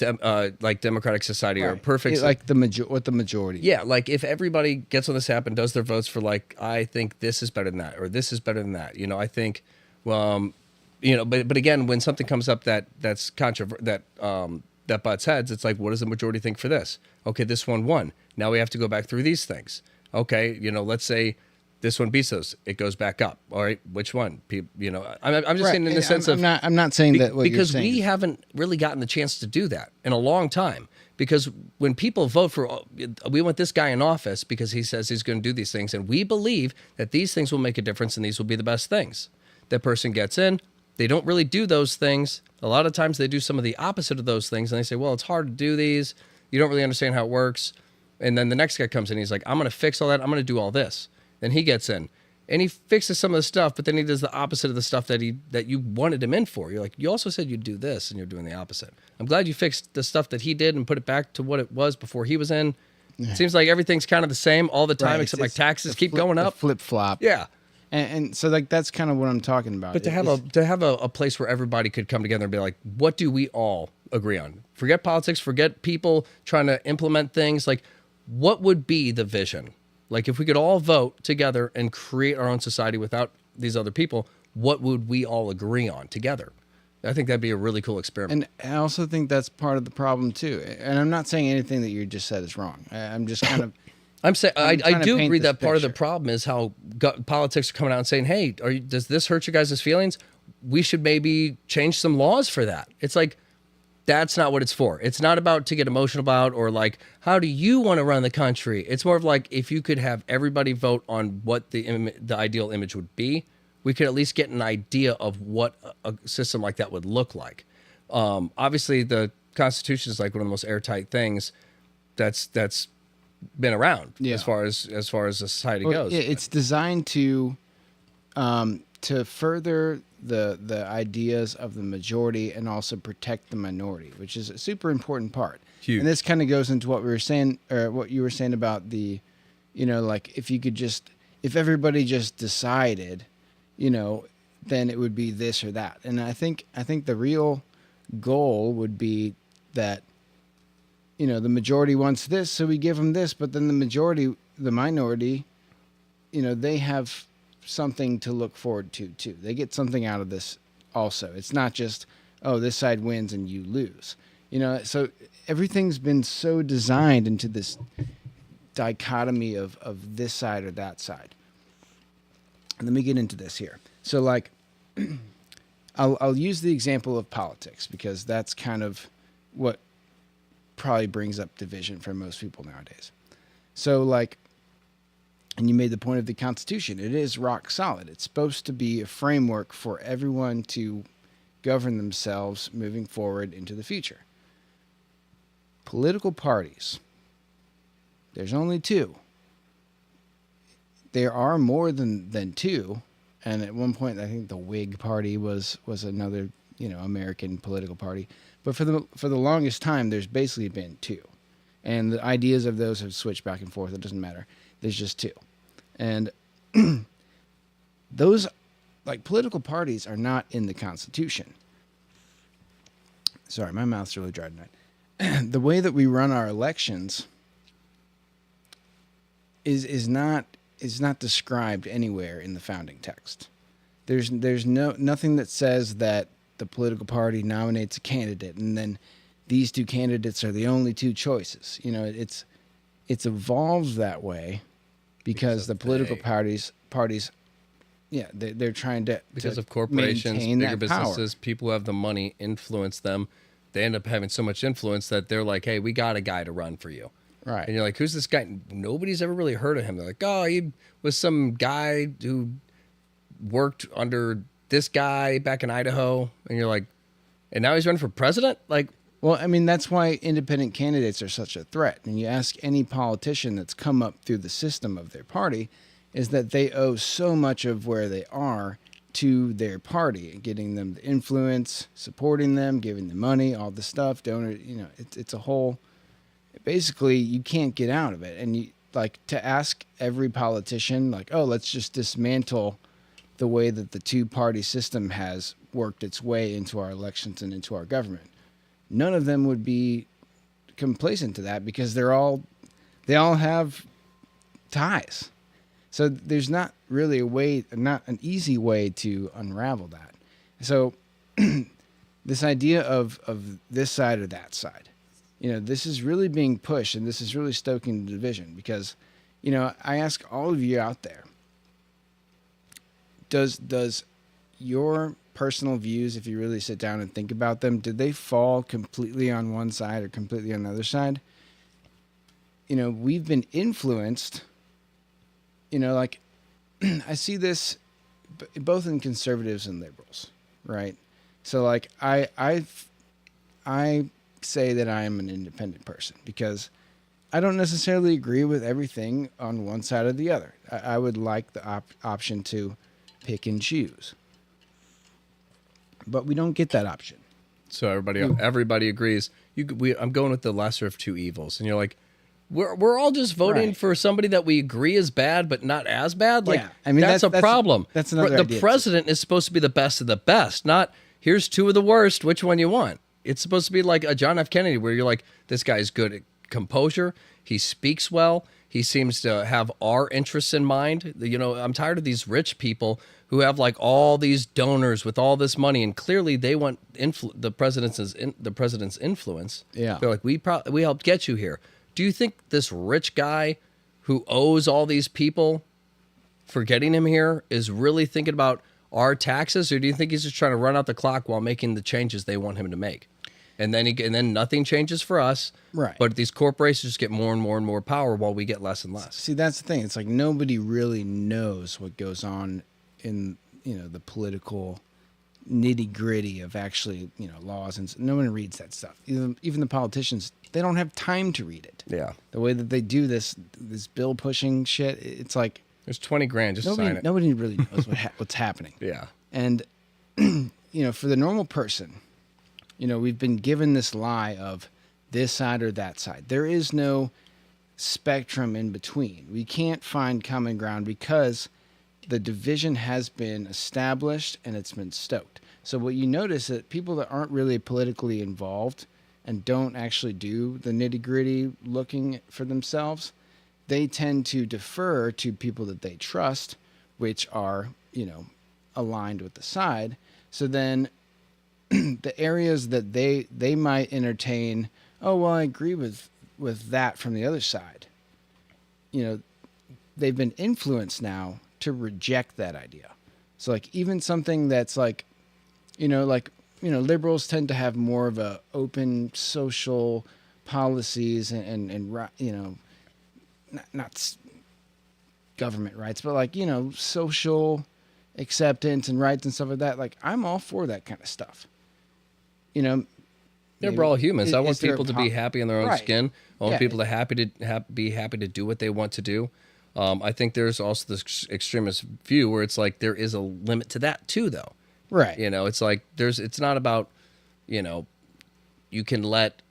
like democratic society or perfect like what the majority. Yeah, like if everybody gets on this app and does their votes for like, I think this is better than that or this is better than that. I think but again, when something comes up that's that butts heads, it's like, what does the majority think for this? Okay, this one won. Now we have to go back through these things. Okay, let's say this one beats those, it goes back up. All right, which one? I'm just saying in the sense of I'm not saying that because we haven't really gotten the chance to do that in a long time. Because when people vote for, we want this guy in office because he says he's going to do these things, and we believe that these things will make a difference and these will be the best things. That person gets in. They don't really do those things. A lot of times they do some of the opposite of those things, and they say, well, it's hard to do these. You don't really understand how it works. And then the next guy comes in, he's like, I'm going to fix all that. I'm going to do all this. Then he gets in, and he fixes some of the stuff, but then he does the opposite of the stuff that you wanted him in for. You're like, you also said you'd do this, and you're doing the opposite. I'm glad you fixed the stuff that he did and put it back to what it was before he was in. Yeah. It seems like everything's kind of the same all the time, right, except like taxes keep going up. Flip-flop. Yeah. And so like that's kind of what I'm talking about. But to have a place where everybody could come together and be like, what do we all agree on? Forget politics, forget people trying to implement things. Like, what would be the vision? Like, if we could all vote together and create our own society without these other people, what would we all agree on together? I think that'd be a really cool experiment. And I also think that's part of the problem too. And I'm not saying anything that you just said is wrong. I'm just kind of I'm saying I'm I trying to do paint agree this that part of the picture. problem is how politics are coming out and saying, "Hey, does this hurt your guys' feelings? We should maybe change some laws for that." It's like that's not what it's for. It's not about to get emotional about or like how do you want to run the country. It's more of like if you could have everybody vote on what the ideal image would be, we could at least get an idea of what a system like that would look like. Obviously, the Constitution is like one of the most airtight things that's been around Yeah. as far as the society Well, goes. yeah, it's designed to further the ideas of the majority and also protect the minority, which is a super important part. Huge. And this kind of goes into what we were saying, or what you were saying about the, like if everybody just decided, then it would be this or that. And I think the real goal would be that, the majority wants this, so we give them this, but then the minority, they have something to look forward to too. They get something out of this also. It's not just, oh, this side wins and you lose. So everything's been so designed into this dichotomy of this side or that side. And let me get into this here. So like, I'll use the example of politics because that's kind of what probably brings up division for most people nowadays. So like, and you made the point of the Constitution. It is rock solid. It's supposed to be a framework for everyone to govern themselves moving forward into the future. Political parties. There's only two. There are more than two. And at one point, I think the Whig Party was another, American political party. But for the longest time, there's basically been two. And the ideas of those have switched back and forth. It doesn't matter. There's just two. And those, like, political parties are not in the Constitution. Sorry, my mouth's really dry tonight. The way that we run our elections is not described anywhere in the founding text. There's nothing that says that the political party nominates a candidate and then these two candidates are the only two choices. It's evolved that way because the political parties, yeah, they're trying to because of corporations, maintain bigger that power. businesses, people who have the money influence them. They end up having so much influence that they're like, "Hey, we got a guy to run for you." Right. And you're like, "Who's this guy?" Nobody's ever really heard of him. They're like, "Oh, he was some guy who worked under this guy back in Idaho." And you're like, "And now he's running for president?" Like, Well, I mean, that's why independent candidates are such a threat. And you ask any politician that's come up through the system of their party, is that they owe so much of where they are to their party, getting them the influence, supporting them, giving them money, all the stuff, donor, it's a whole, basically you can't get out of it. And you like to ask every politician like, oh, let's just dismantle the way that the two-party system has worked its way into our elections and into our government. None of them would be complacent to that because they all have ties. So there's not really not an easy way to unravel that. So this idea of this side or that side, this is really being pushed and this is really stoking the division because, I ask all of you out there, does your personal views, if you really sit down and think about them, did they fall completely on one side or completely on the other side? We've been influenced, like I see this both in conservatives and liberals, right? So like I say that I am an independent person because I don't necessarily agree with everything on one side or the other. I would like the option to pick and choose. But we don't get that option. so everybody agrees. I'm going with the lesser of two evils, and you're like, we're all just voting Right. for somebody that we agree is bad, but not as bad. Like, Yeah. I mean, that's a problem. that's another The idea, too. president is supposed to be the best of the best, not here's two of the worst. Which one you want? It's supposed to be like a John F. Kennedy, where you're like, this guy's good at composure. He speaks well. He seems to have our interests in mind. You know, I'm tired of these rich people who have like all these donors with all this money, and clearly they want the president's influence. Yeah. They're like, we helped get you here. Do you think this rich guy who owes all these people for getting him here is really thinking about our taxes, or do you think he's just trying to run out the clock while making the changes they want him to make? And then nothing changes for us. Right. But these corporations just get more and more and more power while we get less and less. See, that's the thing. It's like nobody really knows what goes on in, the political nitty-gritty of actually, laws, and no one reads that stuff. Even the politicians, they don't have time to read it. Yeah. The way that they do this bill pushing shit, it's like There's 20 grand, just sign it. nobody really knows what's happening. Yeah. And for the normal person, we've been given this lie of this side or that side. There is no spectrum in between. We can't find common ground because the division has been established and it's been stoked. So what you notice that people that aren't really politically involved and don't actually do the nitty-gritty looking for themselves, they tend to defer to people that they trust, which are, aligned with the side. So then the areas that they might entertain, oh, well, I agree with that from the other side. They've been influenced now to reject that idea. So like even something that's like, liberals tend to have more of a open social policies and not government rights, but like, social acceptance and rights and stuff like that. Like I'm all for that kind of stuff. Yeah, we're all humans. I want people to be happy in their own Right. skin. I want Yeah. people to be happy to do what they want to do. I think there's also this extremist view where it's like there is a limit to that too, though. Right. It's like it's not about, you can let,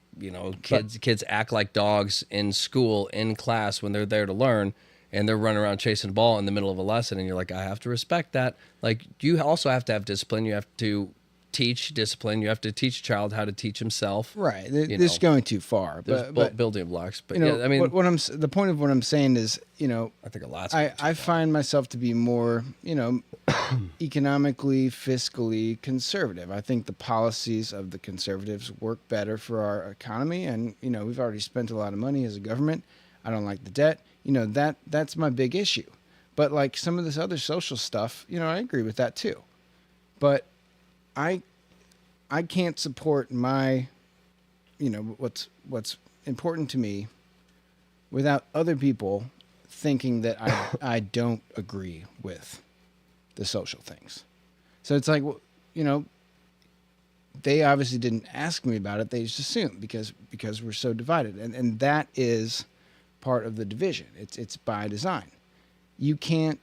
kids act like dogs in school, in class when they're there to learn, and they're running around chasing a ball in the middle of a lesson, and you're like, I have to respect that. Like you also have to have discipline. You have to teach discipline. You have to teach a child how to teach himself. Right. This is going too far. There's But building blocks. But yeah, I mean, the point of what I'm saying is, I think a lot's I find myself to be more, economically, fiscally conservative. I think the policies of the conservatives work better for our economy. And, we've already spent a lot of money as a government. I don't like the debt. That's my big issue. But like some of this other social stuff, I agree with that too. But I can't support my, what's important to me without other people thinking that I don't agree with the social things. So it's like, they obviously didn't ask me about it. They just assumed because we're so divided. And that is part of the division. It's by design. You can't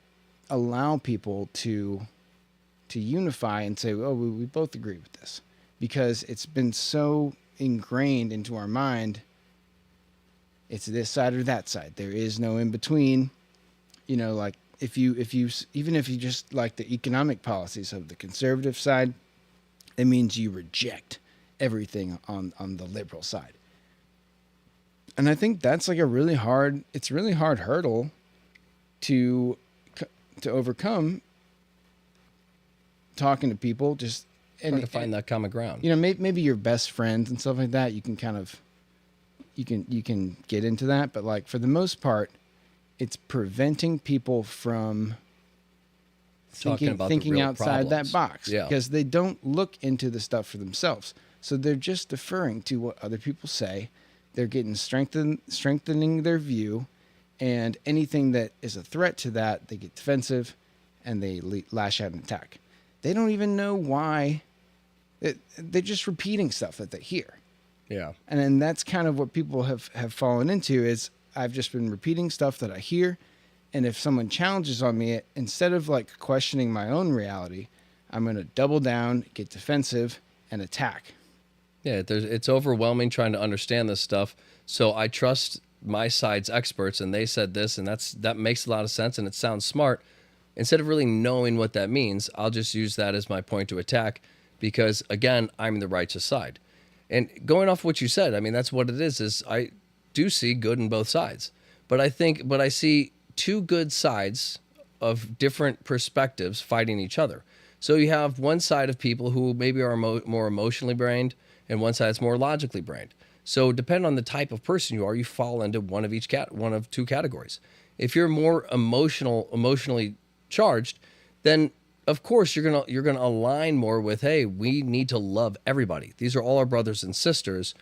allow people to unify and say, oh, we both agree with this, because it's been so ingrained into our mind. It's this side or that side. There is no in between. Like if you just like the economic policies of the conservative side, it means you reject everything on the liberal side. And I think that's like a really hard hurdle to overcome. Talking to people, just trying to find that common ground. Maybe your best friends and stuff like that, you can kind of you can get into that, but like for the most part, it's preventing people from thinking outside that box. Yeah. Because they don't look into the stuff for themselves. So they're just deferring to what other people say. They're getting strengthening their view, and anything that is a threat to that, they get defensive and they lash out and attack. They don't even know why. They're just repeating stuff that they hear. Yeah. And then that's kind of what people have fallen into is I've just been repeating stuff that I hear. And if someone challenges on me, instead of like questioning my own reality, I'm going to double down, get defensive, and attack. Yeah, it's overwhelming trying to understand this stuff. So I trust my side's experts, and they said this, and that makes a lot of sense, and it sounds smart. Instead of really knowing what that means, I'll just use that as my point to attack because, again, I'm the righteous side. And going off what you said, I mean, that's what it is do see good in both sides. But I see two good sides of different perspectives fighting each other. So you have one side of people who maybe are more emotionally brained, and one side that's more logically brained. So depending on the type of person you are, you fall into one of two categories. If you're more emotionally charged, then of course you're gonna align more with, hey, we need to love everybody. These are all our brothers and sisters.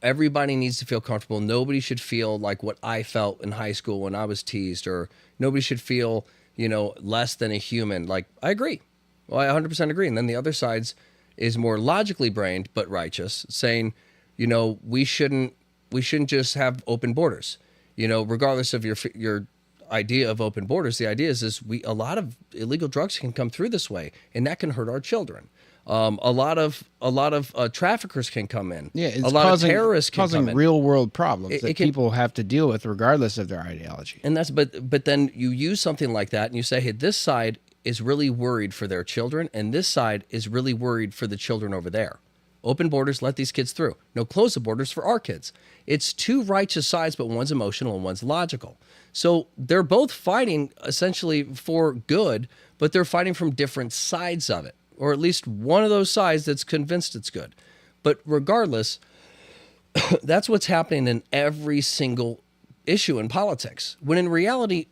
Everybody needs to feel comfortable. Nobody should feel like what I felt in high school when I was teased, or nobody should feel, less than a human. Like, I agree. Well, I 100% agree. And then the other side's is more logically brained but righteous, saying, we shouldn't just have open borders. Regardless of your idea of open borders, the idea is a lot of illegal drugs can come through this way, and that can hurt our children. A lot of traffickers can come in. Yeah, it's a lot of terrorists can come in. Causing real world problems that people have to deal with regardless of their ideology. And but then you use something like that and you say, hey, this side is really worried for their children, and this side is really worried for the children over there. Open borders, let these kids through. No, close the borders for our kids. It's two righteous sides, but one's emotional and one's logical. So they're both fighting essentially for good, but they're fighting from different sides of it, or at least one of those sides that's convinced it's good. But regardless, that's what's happening in every single issue in politics. When in reality,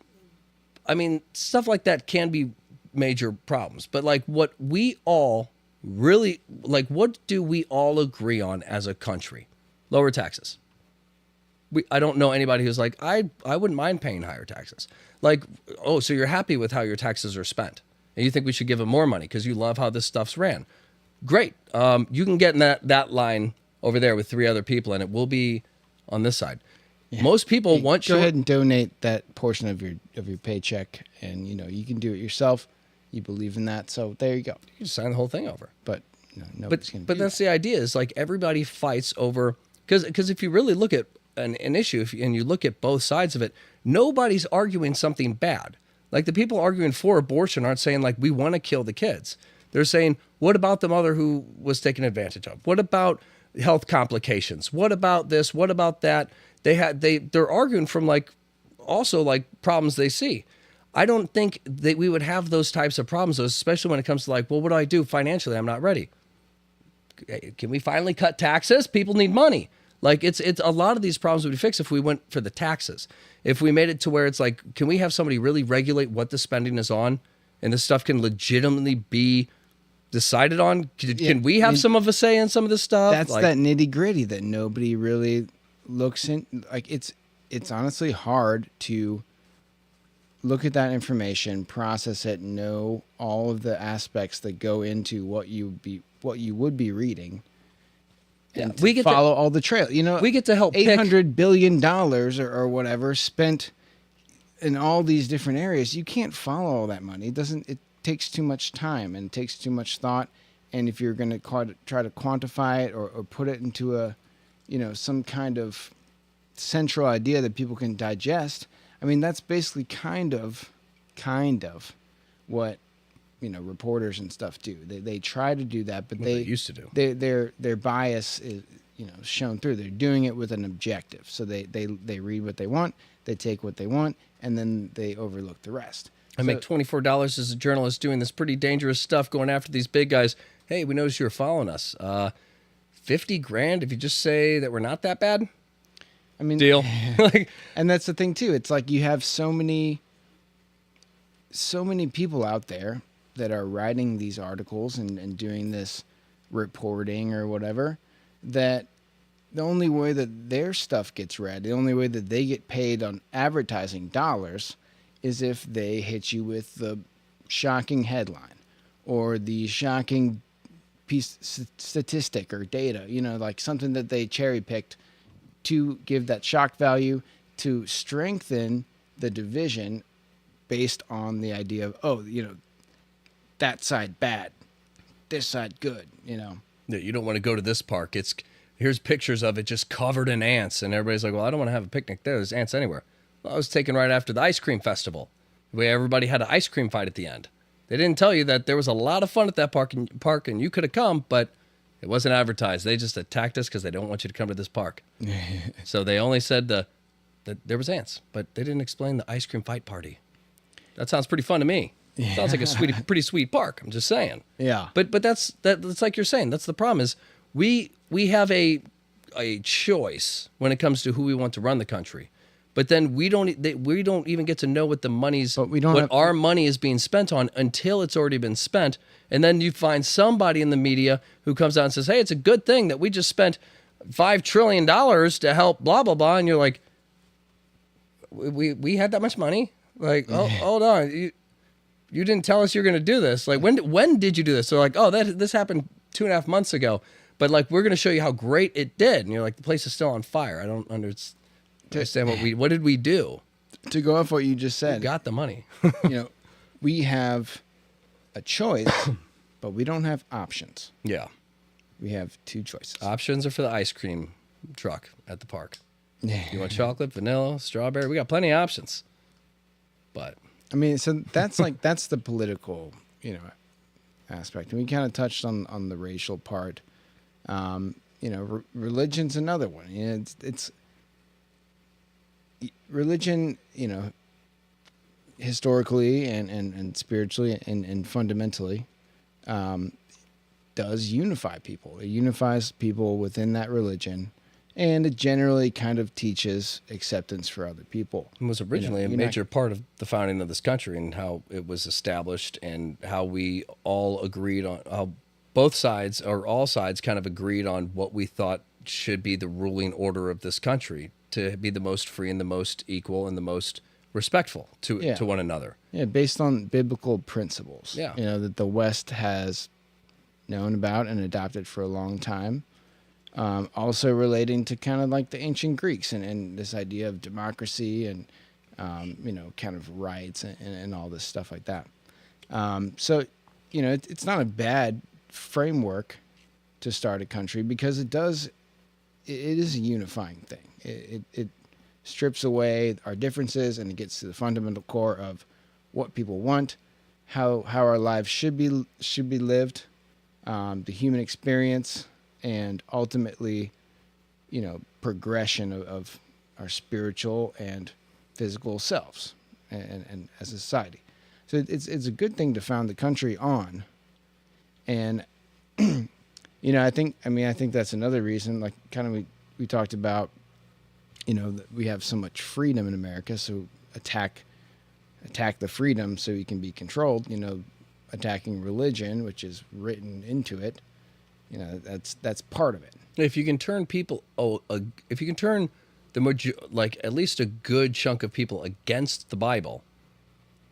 I mean, stuff like that can be major problems. But like what we all really, like what do we all agree on as a country? Lower taxes. I don't know anybody who's like, I wouldn't mind paying higher taxes. Like, oh, so you're happy with how your taxes are spent, and you think we should give them more money because you love how this stuff's ran. Great. You can get in that line over there with 3 other people, and it will be on this side. Yeah. Most people want go ahead and donate that portion of your paycheck, and you can do it yourself. You believe in that, so there you go. You just sign the whole thing over. But nobody's going to. But that's the idea. Is like everybody fights over because if you really look at an issue and you look at both sides of it, nobody's arguing something bad. Like the people arguing for abortion aren't saying like we want to kill the kids. They're saying, what about the mother who was taken advantage of? What about health complications? What about this? What about that? They're arguing from like also like problems they see. I don't think that we would have those types of problems, especially when it comes to like, well, what do I do financially? I'm not ready. Can we finally cut taxes? People need money. Like it's a lot of these problems would be fixed if we went for the taxes. If we made it to where it's like, can we have somebody really regulate what the spending is on, and this stuff can legitimately be decided on? Can we have some of a say in some of this stuff? That's like, that nitty gritty that nobody really looks in. Like it's honestly hard to look at that information, process it, know all of the aspects that go into what you would be reading. And we get follow all the trail. We get to help $800 billion or whatever spent in all these different areas. You can't follow all that money. It takes too much time and it takes too much thought. And if you're going to try to quantify it or put it into a, some kind of central idea that people can digest, I mean, that's basically kind of what reporters and stuff do. They try to do that, but they used to do. Their bias is shown through. They're doing it with an objective. So they read what they want, they take what they want, and then they overlook the rest. I make $24 as a journalist doing this pretty dangerous stuff, going after these big guys. Hey, we noticed you were following us. $50,000 if you just say that we're not that bad. I mean, deal. And that's the thing too. It's like you have so many people out there that are writing these articles and doing this reporting or whatever, that the only way that their stuff gets read, the only way that they get paid on advertising dollars is if they hit you with the shocking headline or the shocking piece statistic or data, like something that they cherry picked to give that shock value to strengthen the division based on the idea of, that side bad, this side good, Yeah, you don't want to go to this park. Here's pictures of it just covered in ants. And everybody's like, well, I don't want to have a picnic there. There's ants anywhere. Well, I was taken right after the ice cream festival, where everybody had an ice cream fight at the end. They didn't tell you that there was a lot of fun at that park and you could have come, but It wasn't advertised. They just attacked us because they don't want you to come to this park. So they only said that there was ants, but they didn't explain the ice cream fight party. That sounds pretty fun to me. Sounds like a pretty sweet park. I'm just saying. Yeah. But that's like you're saying. That's the problem is we have a choice when it comes to who we want to run the country. But then we don't even get to know what the money's our money is being spent on until it's already been spent. And then you find somebody in the media who comes out and says, "Hey, it's a good thing that we just spent $5 trillion to help blah blah blah," and you're like, "We had that much money? Like, oh, hold on, you didn't tell us you're going to do this. Like, when did you do this?" So like, "Oh, this happened 2.5 months ago." But like, we're going to show you how great it did, and you're like, "The place is still on fire." I don't understand what did we do? To go off what you just said, We got the money. we have a choice, but we don't have options. Yeah. We have two choices. Options are for the ice cream truck at the park. You want chocolate, vanilla, strawberry? We got plenty of options. But I mean, so that's that's the political, aspect. And we kind of touched on the racial part. Religion's another one. It's religion, historically and spiritually and fundamentally, does unify people. It unifies people within that religion, and it generally kind of teaches acceptance for other people. it was originally a major part of the founding of this country and how it was established and how we all agreed on how both sides or all sides kind of agreed on what we thought should be the ruling order of this country to be the most free and the most equal and the most respectful to one another. Yeah, based on biblical principles. Yeah. That the West has known about and adopted for a long time. Also relating to kind of like the ancient Greeks and this idea of democracy and, kind of rights and all this stuff like that. It's not a bad framework to start a country because it is a unifying thing. It strips away our differences and it gets to the fundamental core of what people want, how our lives should be lived, the human experience, and ultimately, progression of our spiritual and physical selves and as a society. So it's a good thing to found the country on. And, I think that's another reason, like kind of we talked about, that we have so much freedom in America. So attack the freedom so you can be controlled, attacking religion, which is written into it. That's part of it. If you can turn people, if you can turn at least a good chunk of people against the Bible,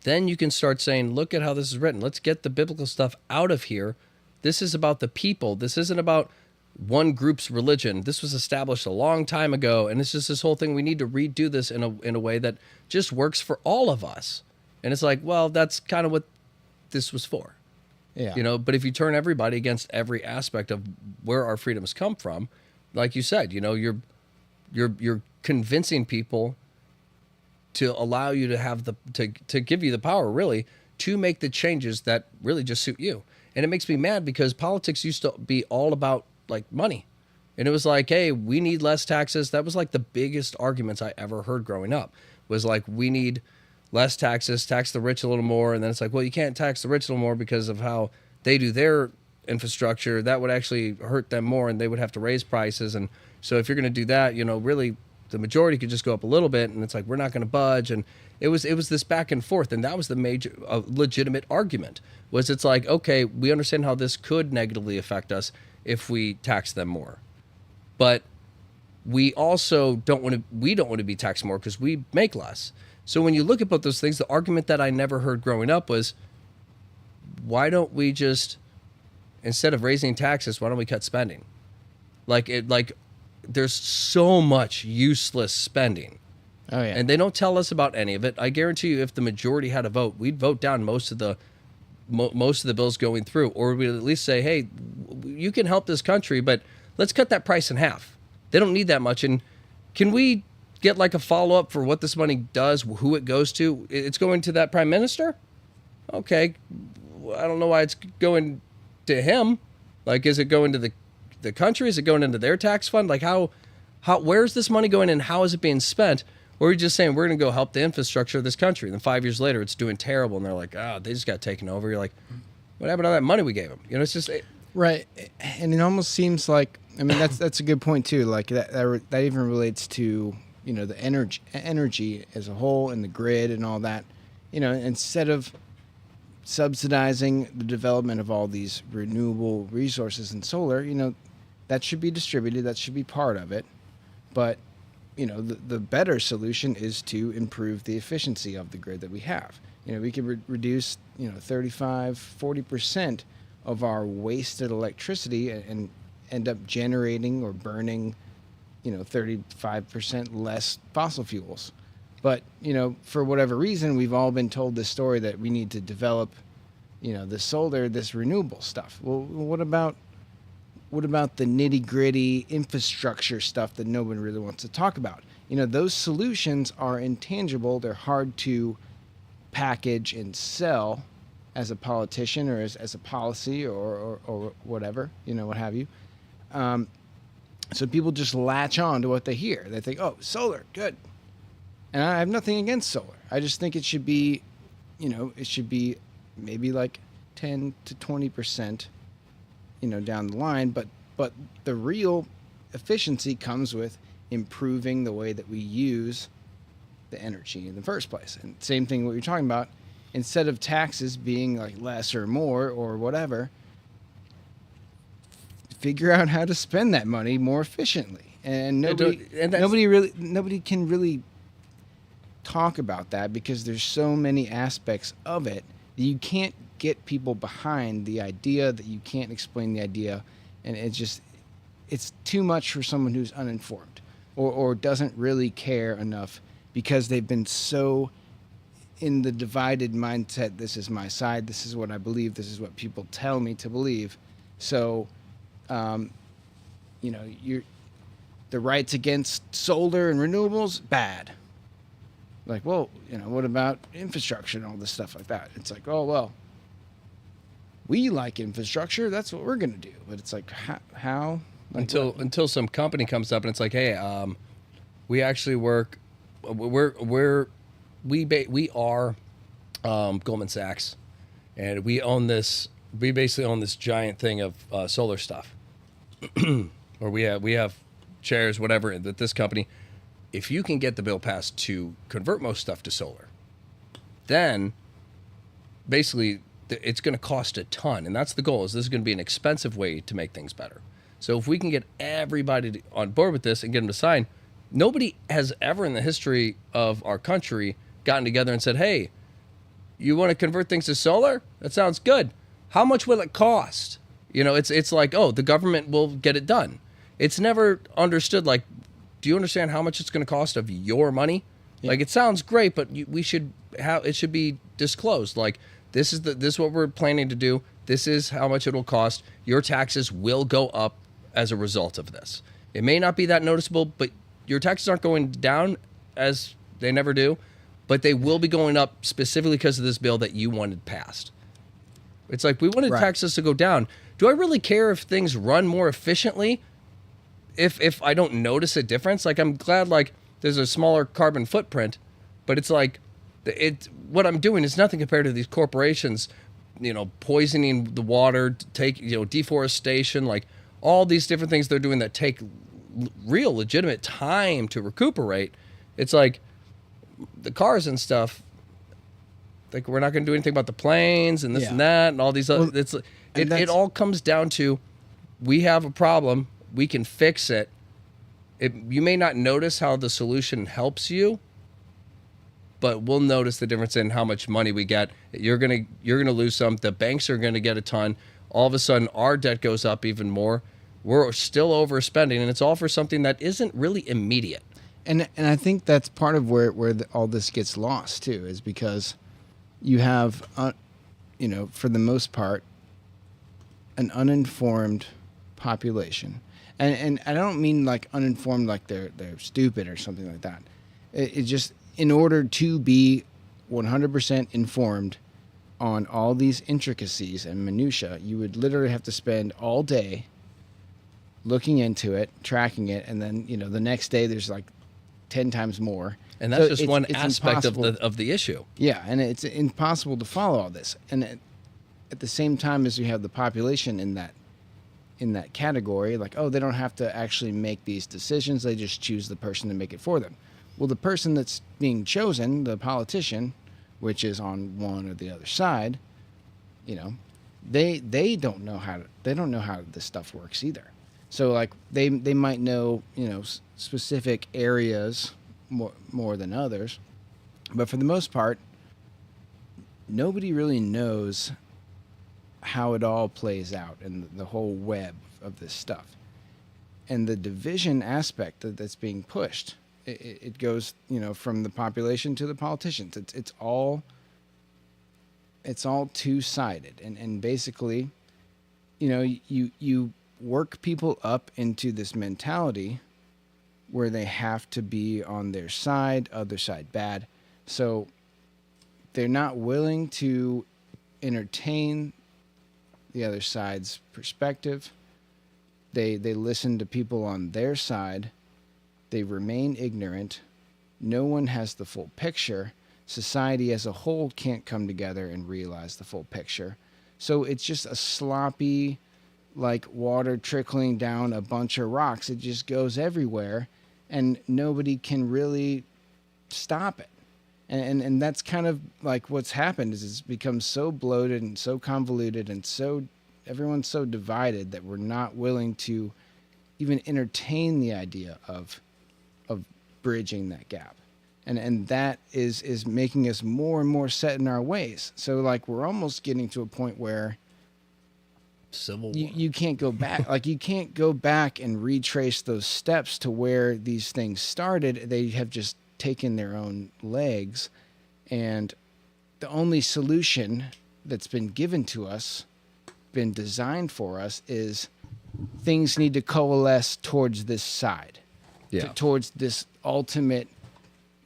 then you can start saying, look at how this is written. Let's get the biblical stuff out of here. This is about the people. This isn't about one group's religion. This was established a long time ago, and it's just this whole thing. We need to redo this in a way that just works for all of us. And it's like, well, that's kind of what this was for. Yeah. But if you turn everybody against every aspect of where our freedoms come from, like you said, you're convincing people to allow you to have to give you the power really to make the changes that really just suit you. And it makes me mad because politics used to be all about like money. And it was like, hey, we need less taxes. That was like the biggest arguments I ever heard growing up was like, we need less taxes, tax the rich a little more. And then it's like, well, you can't tax the rich a little more because of how they do their infrastructure. That would actually hurt them more and they would have to raise prices. And so if you're going to do that, really the majority could just go up a little bit. And it's like, we're not going to budge. And it was this back and forth. And that was the major legitimate argument was it's like, okay, we understand how this could negatively affect us if we tax them more. But we also don't want to be taxed more because we make less. So when you look at both those things, the argument that I never heard growing up was, why don't we just, instead of raising taxes, why don't we cut spending? There's so much useless spending. Oh yeah. And they don't tell us about any of it. I guarantee you if the majority had a vote, we'd vote down most of the bills going through, or we'd at least say, hey, you can help this country, but let's cut that price in half. They don't need that much. And can we get like a follow-up for what this money does, who it goes to? It's going to that prime minister? Okay. I don't know why it's going to him. Like, is it going to the country? Is it going into their tax fund? Like where's this money going and how is it being spent? Or are you just saying we're going to go help the infrastructure of this country? And then 5 years later, it's doing terrible. And they're like, they just got taken over. You're like, what happened to all that money we gave them? You know, it's just... Right. And it almost seems like, I mean, that's a good point too. Like that even relates to, you know, the energy as a whole and the grid and all that. You know, instead of subsidizing the development of all these renewable resources and solar, you know, that should be distributed. That should be part of it. But, you know, the better solution is to improve the efficiency of the grid that we have. You know, we could reduce, you know, 35-40% of our wasted electricity and end up generating or burning, you know, 35% less fossil fuels. But, you know, for whatever reason, we've all been told this story that we need to develop, you know, the solar, this renewable stuff. Well, what about the nitty-gritty infrastructure stuff that no one really wants to talk about? You know, those solutions are intangible. They're hard to package and sell as a politician or as a policy or whatever, you know, what have you. So people just latch on to what they hear. They think, oh, solar, good. And I have nothing against solar. I just think it should be, you know, it should be maybe like 10 to 20%, you know, down the line. But the real efficiency comes with improving the way that we use the energy in the first place. And same thing what you're talking about. Instead of taxes being like less or more or whatever, figure out how to spend that money more efficiently. And nobody can really talk about that because there's so many aspects of it that you can't get people behind the idea, that you can't explain the idea, and it's too much for someone who's uninformed or doesn't really care enough because they've been so in the divided mindset. This is my side. This is what I believe. This is what people tell me to believe. So, you know, the rights against solar and renewables, bad. Like, well, you know, what about infrastructure and all this stuff like that? It's like, oh, well, we like infrastructure. That's what we're going to do. But it's like, how? Like, until some company comes up and it's like, hey, we actually work, we are Goldman Sachs, and we own this. We basically own this giant thing of solar stuff, or we have shares, whatever, that this company. If you can get the bill passed to convert most stuff to solar, then basically it's going to cost a ton, and that's the goal. Is this is going to be an expensive way to make things better? So if we can get everybody on board with this and get them to sign, nobody has ever in the history of our country gotten together and said, hey, you want to convert things to solar? That sounds good. How much will it cost? You know, it's like, oh, the government will get it done. It's never understood, like, do you understand how much it's going to cost of your money? Yeah. Like, it sounds great, but it should be disclosed. Like, this is what we're planning to do. This is how much it'll cost. Your taxes will go up as a result of this. It may not be that noticeable, but your taxes aren't going down, as they never do, but they will be going up specifically because of this bill that you wanted passed. It's like, we wanted taxes to go down. Do I really care if things run more efficiently if I don't notice a difference? Like, I'm glad, like, there's a smaller carbon footprint, but it's like, what I'm doing is nothing compared to these corporations, you know, poisoning the water, deforestation, like all these different things they're doing that take real legitimate time to recuperate. It's like the cars and stuff, like, we're not going to do anything about the planes and this and that and all these other, it all comes down to, we have a problem, we can fix it. You may not notice how the solution helps you, but we'll notice the difference in how much money we get. You're gonna lose some. The banks are gonna get a ton. All of a sudden, our debt goes up even more. We're still overspending, and it's all for something that isn't really immediate. And I think that's part of where all this gets lost too, is because you have, you know, for the most part, an uninformed population, and I don't mean like uninformed like they're stupid or something like that. It just, in order to be 100% informed on all these intricacies and minutia, you would literally have to spend all day looking into it, tracking it, and then the next day there's like 10 times more. And that's So just one aspect of the issue. Yeah, and it's impossible to follow all this. And at the same time as you have the population in that category, like, oh, they don't have to actually make these decisions. They just choose the person to make it for them. Well, the person that's being chosen, the politician, which is on one or the other side, they don't know how this stuff works either. So like they might know, specific areas more than others, but for the most part, nobody really knows how it all plays out and the whole web of this stuff. And the division aspect that's being pushed, it goes, from the population to the politicians. It's all two-sided. And basically, you work people up into this mentality where they have to be on their side, other side bad. So they're not willing to entertain the other side's perspective. They listen to people on their side. They remain ignorant. No one has the full picture. Society as a whole can't come together and realize the full picture. So it's just a sloppy, like water trickling down a bunch of rocks. It just goes everywhere, and nobody can really stop it. And that's kind of like what's happened is it's become so bloated and so convoluted and everyone's so divided that we're not willing to even entertain the idea of bridging that gap. And that is making us more and more set in our ways. So like we're almost getting to a point where Civil War. You can't go back. Like you can't go back and retrace those steps to where these things started. They have just taken their own legs, and the only solution that's been given to us, been designed for us, is things need to coalesce towards this side, towards this ultimate,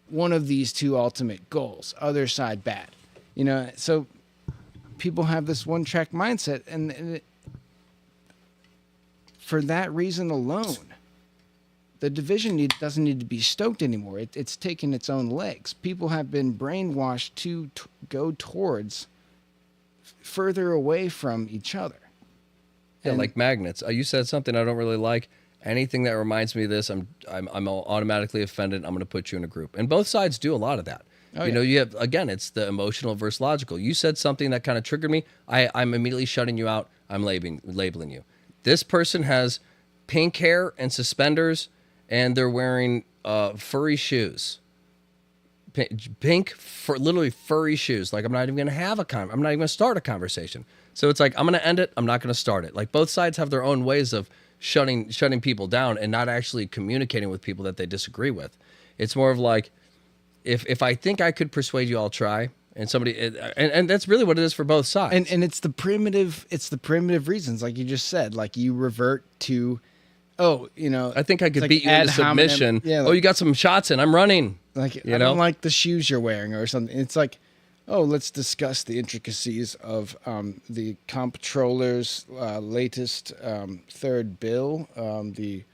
one of these two ultimate goals, other side bad. So people have this one track mindset, and for that reason alone, the division doesn't need to be stoked anymore. It's taken its own legs. People have been brainwashed to go towards further away from each other. Yeah, like magnets. You said something I don't really like. Anything that reminds me of this, I'm automatically offended. I'm going to put you in a group. And both sides do a lot of that. You have, again, it's the emotional versus logical. You said something that kind of triggered me. I'm immediately shutting you out. I'm labeling you. This person has pink hair and suspenders, and they're wearing furry shoes. Literally furry shoes. Like I'm not even going to I'm not even going to start a conversation. So it's like I'm going to end it. I'm not going to start it. Like both sides have their own ways of shutting people down and not actually communicating with people that they disagree with. It's more of like, if I think I could persuade you, I'll try. And and that's really what it is for both sides. And it's the primitive reasons, like you just said, like you revert to, I think I could like beat you into submission. Yeah, you got some shots in, I'm running. Like, I don't like the shoes you're wearing or something. It's like, let's discuss the intricacies of the comptroller's latest third bill, the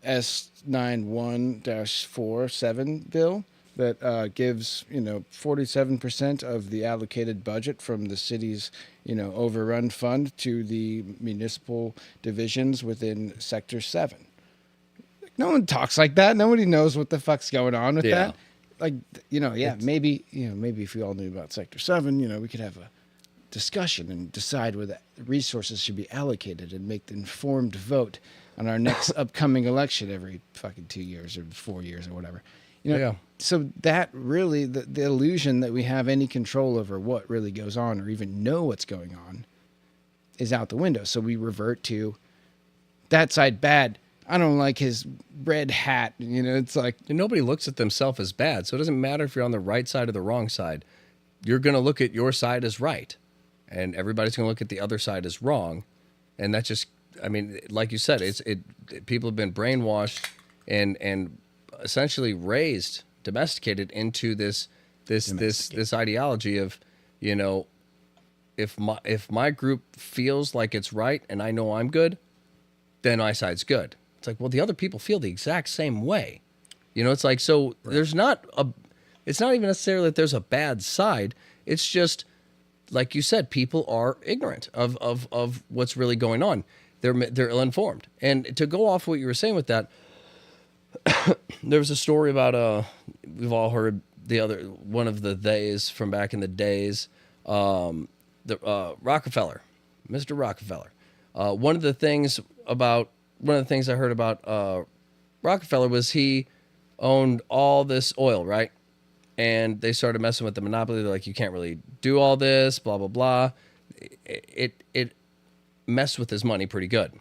S91-47 bill that gives 47% of the allocated budget from the city's overrun fund to the municipal divisions within Sector 7. No one talks like that. Nobody knows what the fuck's going on with that. Like, maybe if we all knew about Sector 7, we could have a discussion and decide where the resources should be allocated and make the informed vote on our next upcoming election every fucking 2 years or 4 years or whatever. So that really, the illusion that we have any control over what really goes on or even know what's going on is out the window. So we revert to that side bad. I don't like his red hat. It's like... And nobody looks at themselves as bad. So it doesn't matter if you're on the right side or the wrong side. You're going to look at your side as right. And everybody's going to look at the other side as wrong. And that's just... like you said, people have been brainwashed and essentially raised, domesticated into this ideology of, if my group feels like it's right and I know I'm good, then eyesight's good. It's like, well, the other people feel the exact same way. You know, it's like, so there's not it's not even necessarily that there's a bad side. It's just, like you said, people are ignorant of what's really going on. They're ill-informed. And to go off what you were saying with that, there was a story about, we've all heard one of the theys from back in the days, Rockefeller, Mr. Rockefeller. One of the things I heard about Rockefeller was he owned all this oil, right? And they started messing with the monopoly. They're like, you can't really do all this, blah, blah, blah. It messed with his money pretty good.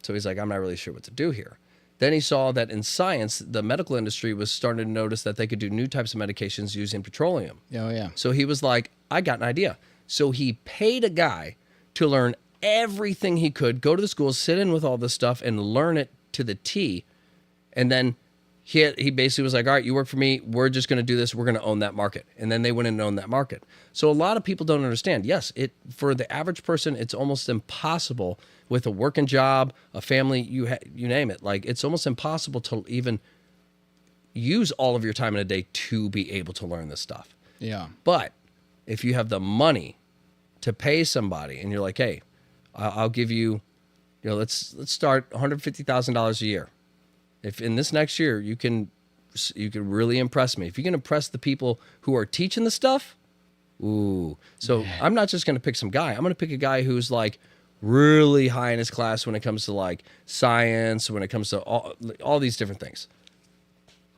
So he's like, I'm not really sure what to do here. Then he saw that in science, the medical industry was starting to notice that they could do new types of medications using petroleum. Oh, yeah. So he was like, I got an idea. So he paid a guy to learn everything he could, go to the schools, sit in with all this stuff, and learn it to the T. And then he basically was like, all right, you work for me. We're just going to do this. We're going to own that market. And then they went in and owned that market. So a lot of people don't understand. Yes, for the average person, it's almost impossible with a working job, a family, you name it. Like, it's almost impossible to even use all of your time in a day to be able to learn this stuff. Yeah. But if you have the money to pay somebody and you're like, hey, I'll give you, let's start $150,000 a year. If in this next year you can really impress me. If you can impress the people who are teaching the stuff, ooh. So I'm not just going to pick some guy. I'm going to pick a guy who's like really high in his class when it comes to like science, when it comes to all these different things.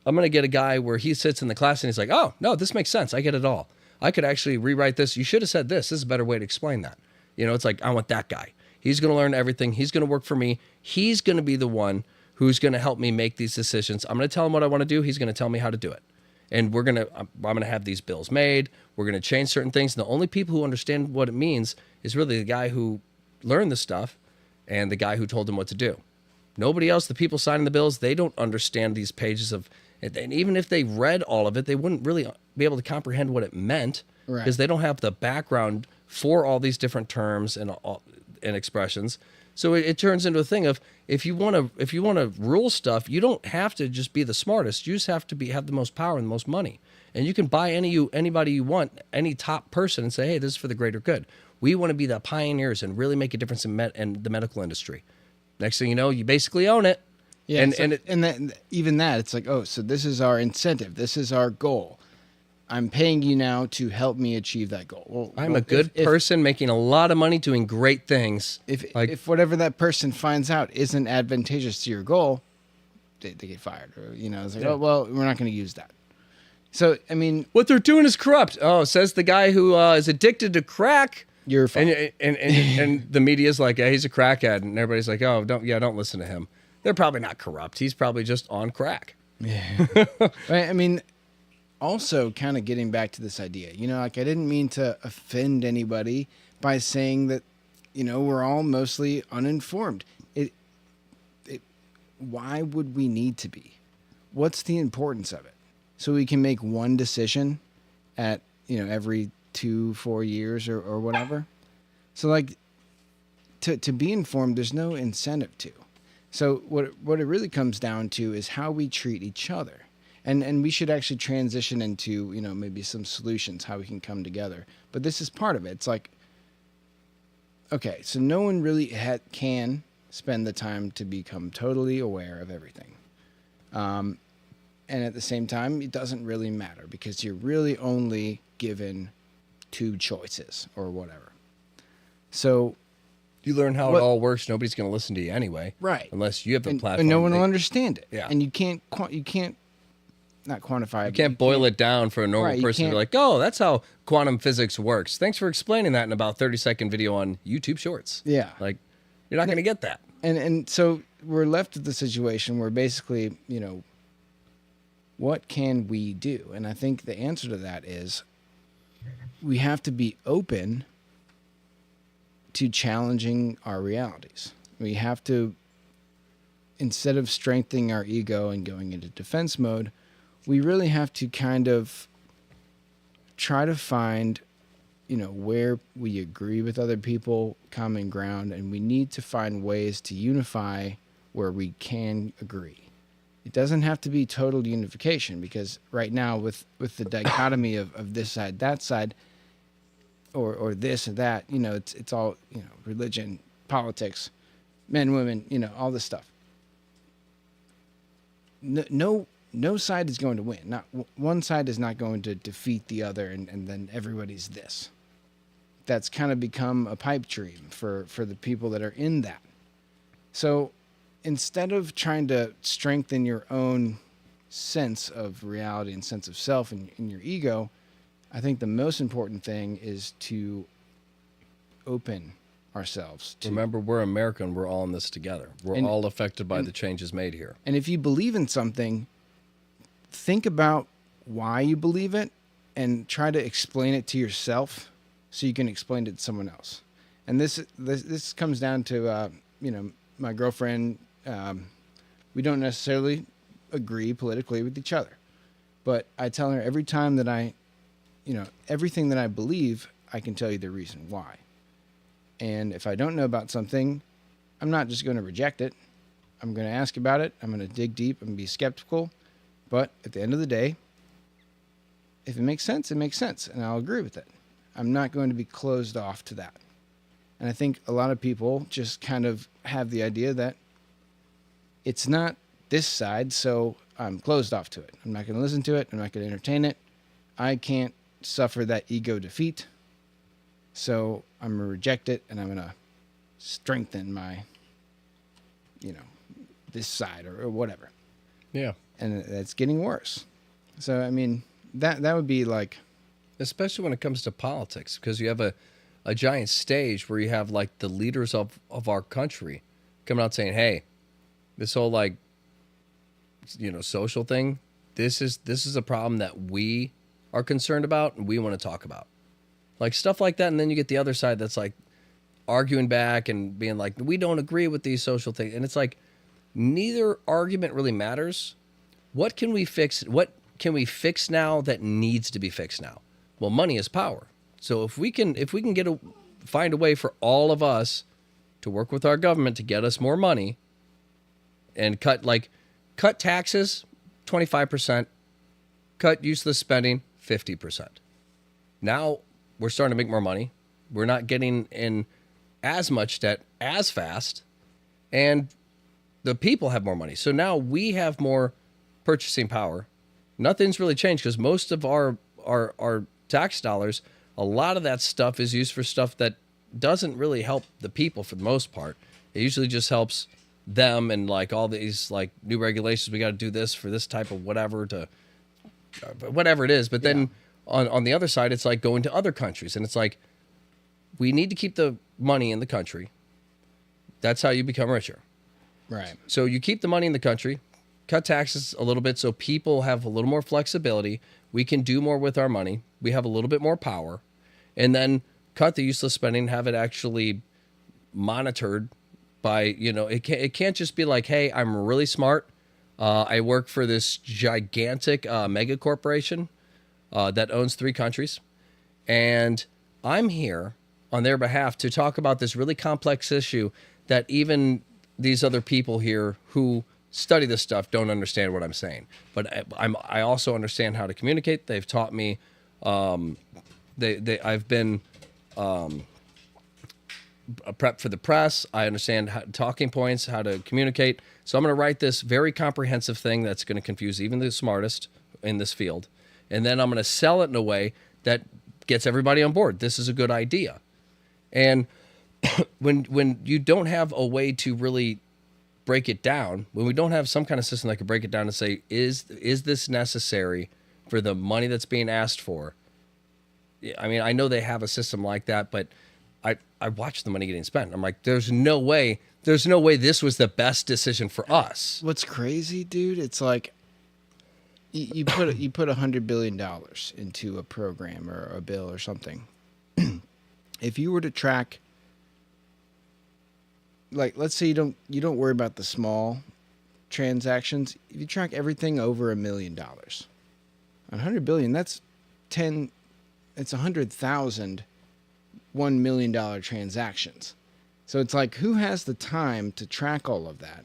I'm going to get a guy where he sits in the class and he's like, oh, no, this makes sense. I get it all. I could actually rewrite this. You should have said this. This is a better way to explain that. It's like, I want that guy. He's going to learn everything. He's going to work for me. He's going to be the one who's going to help me make these decisions. I'm going to tell him what I want to do. He's going to tell me how to do it. And I'm going to have these bills made. We're going to change certain things. And the only people who understand what it means is really the guy who learned the stuff and the guy who told him what to do. Nobody else, the people signing the bills, they don't understand these pages and even if they read all of it, they wouldn't really be able to comprehend what it meant because they don't have the background for all these different terms and expressions. So it turns into a thing of if you want to rule stuff, you don't have to just be the smartest. You just have to have the most power and the most money. And you can buy anybody you want, any top person, and say, hey, this is for the greater good. We want to be the pioneers and really make a difference in the medical industry. Next thing you know, you basically own it. Yeah, even that, it's like, oh, so this is our incentive. This is our goal. I'm paying you now to help me achieve that goal. Well, I'm a good person making a lot of money doing great things. If whatever that person finds out isn't advantageous to your goal, they get fired. Or, it's like, oh, well, we're not going to use that. So, I mean... What they're doing is corrupt. Oh, says the guy who is addicted to crack. You're fine. And the media's like, yeah, he's a crackhead. And everybody's like, oh, don't listen to him. They're probably not corrupt. He's probably just on crack. Yeah. Right, I mean... Also, kind of getting back to this idea, I didn't mean to offend anybody by saying that, we're all mostly uninformed. Why would we need to be? What's the importance of it? So we can make one decision at, every 2-4 years or whatever. So to be informed, there's no incentive to. So what it really comes down to is how we treat each other. And we should actually transition into, maybe some solutions, how we can come together. But this is part of it. It's like, okay, so no one really can spend the time to become totally aware of everything. And at the same time, it doesn't really matter because you're really only given 2 choices or whatever. So you learn how it all works. Nobody's going to listen to you anyway. Right. Unless you have the platform. And no one will understand it. Yeah. And you can't not quantify it. You can't boil it down for a normal person to be like, oh, that's how quantum physics works. Thanks for explaining that in about 30-second video on YouTube Shorts. Yeah. Like, you're not going to get that. And so we're left with the situation where basically, what can we do? And I think the answer to that is we have to be open to challenging our realities. We have to, instead of strengthening our ego and going into defense mode, we really have to kind of try to find, where we agree with other people, common ground, and we need to find ways to unify where we can agree. It doesn't have to be total unification, because right now with the dichotomy of this side, that side, or this and that, it's all, religion, politics, men, women, all this stuff. No side is going to win. Not one side is not going to defeat the other, and then everybody's this. That's kind of become a pipe dream for the people that are in that. So instead of trying to strengthen your own sense of reality and sense of self and your ego, I think the most important thing is to open ourselves to. Remember, we're American. We're all in this together. We're all affected by the changes made here. And if you believe in something, think about why you believe it and try to explain it to yourself so you can explain it to someone else. And this comes down to, my girlfriend. We don't necessarily agree politically with each other, but I tell her every time that everything that I believe, I can tell you the reason why. And if I don't know about something, I'm not just going to reject it. I'm going to ask about it. I'm going to dig deep and be skeptical. But at the end of the day, if it makes sense, it makes sense, and I'll agree with it. I'm not going to be closed off to that. And I think a lot of people just kind of have the idea that it's not this side, so I'm closed off to it. I'm not going to listen to it. I'm not going to entertain it. I can't suffer that ego defeat. So I'm going to reject it, and I'm going to strengthen my, this side or whatever. Yeah. And it's getting worse. So, I mean, that would be like... Especially when it comes to politics, because you have a giant stage where you have, like, the leaders of our country coming out saying, hey, this whole, like, social thing, this is a problem that we are concerned about and we want to talk about. Like, stuff like that. And then you get the other side that's, like, arguing back and being like, we don't agree with these social things. And it's like, neither argument really matters. What can we fix? What can we fix now that needs to be fixed now? Well, money is power. So if we can find a way for all of us to work with our government to get us more money and cut taxes 25%, cut useless spending 50%. Now we're starting to make more money. We're not getting in as much debt as fast, and the people have more money. So now we have more purchasing power. Nothing's really changed because most of our tax dollars, a lot of that stuff is used for stuff that doesn't really help the people for the most part. It usually just helps them and like all these like new regulations. We got to do this for this type of whatever to whatever it is. But then on the other side, it's like going to other countries, and it's like we need to keep the money in the country. That's how you become richer. Right. So you keep the money in the country, cut taxes a little bit so people have a little more flexibility. We can do more with our money. We have a little bit more power. And then cut the useless spending, have it actually monitored by, it can't just be like, hey, I'm really smart. I work for this gigantic mega corporation that owns 3 countries. And I'm here on their behalf to talk about this really complex issue that even these other people here who study this stuff don't understand what I'm saying. But I also understand how to communicate. They've taught me. I've been a prep for the press. I understand talking points, how to communicate. So I'm going to write this very comprehensive thing that's going to confuse even the smartest in this field. And then I'm going to sell it in a way that gets everybody on board. This is a good idea. And when you don't have a way to really break it down, when we don't have some kind of system that can break it down and say, is this necessary for the money that's being asked for? I mean, I know they have a system like that, but I watched the money getting spent. I'm like, there's no way this was the best decision for us. What's crazy, dude? It's like you put $100 billion into a program or a bill or something. If you were to track, like, let's say you don't worry about the small transactions. If you track everything over $1 million, $100 billion, that's 100,000 $1 million transactions. So it's like, who has the time to track all of that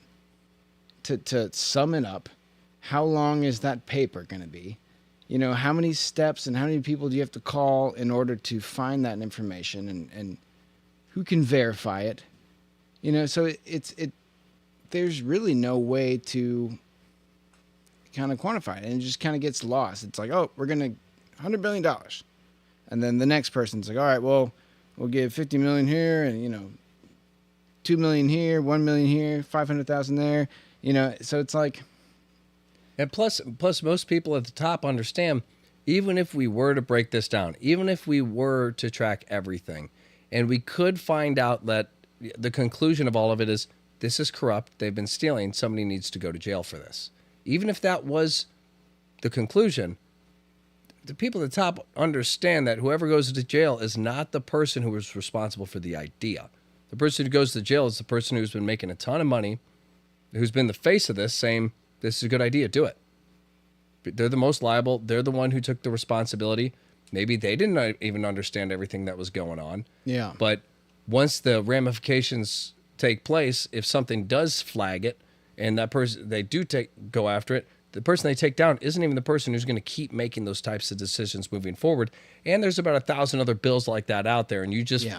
to sum it up, how long is that paper going to be? How many steps and how many people do you have to call in order to find that information, and who can verify it? So there's really no way to kind of quantify it, and it just kind of gets lost. It's like, oh, we're going to $100 billion. And then the next person's like, all right, well, we'll give 50 million here, and, 2 million here, 1 million here, 500,000 there, so it's like. And plus most people at the top understand, even if we were to break this down, even if we were to track everything, and we could find out that the conclusion of all of it is, this is corrupt, they've been stealing, somebody needs to go to jail for this. Even if that was the conclusion, the people at the top understand that whoever goes to jail is not the person who was responsible for the idea. The person who goes to jail is the person who's been making a ton of money, who's been the face of this, saying, this is a good idea, do it. They're the most liable. They're the one who took the responsibility. Maybe they didn't even understand everything that was going on. Yeah. But once the ramifications take place, if something does flag it, and that person, they do go after it, the person they take down isn't even the person who's going to keep making those types of decisions moving forward. And there's about 1,000 other bills like that out there, and you just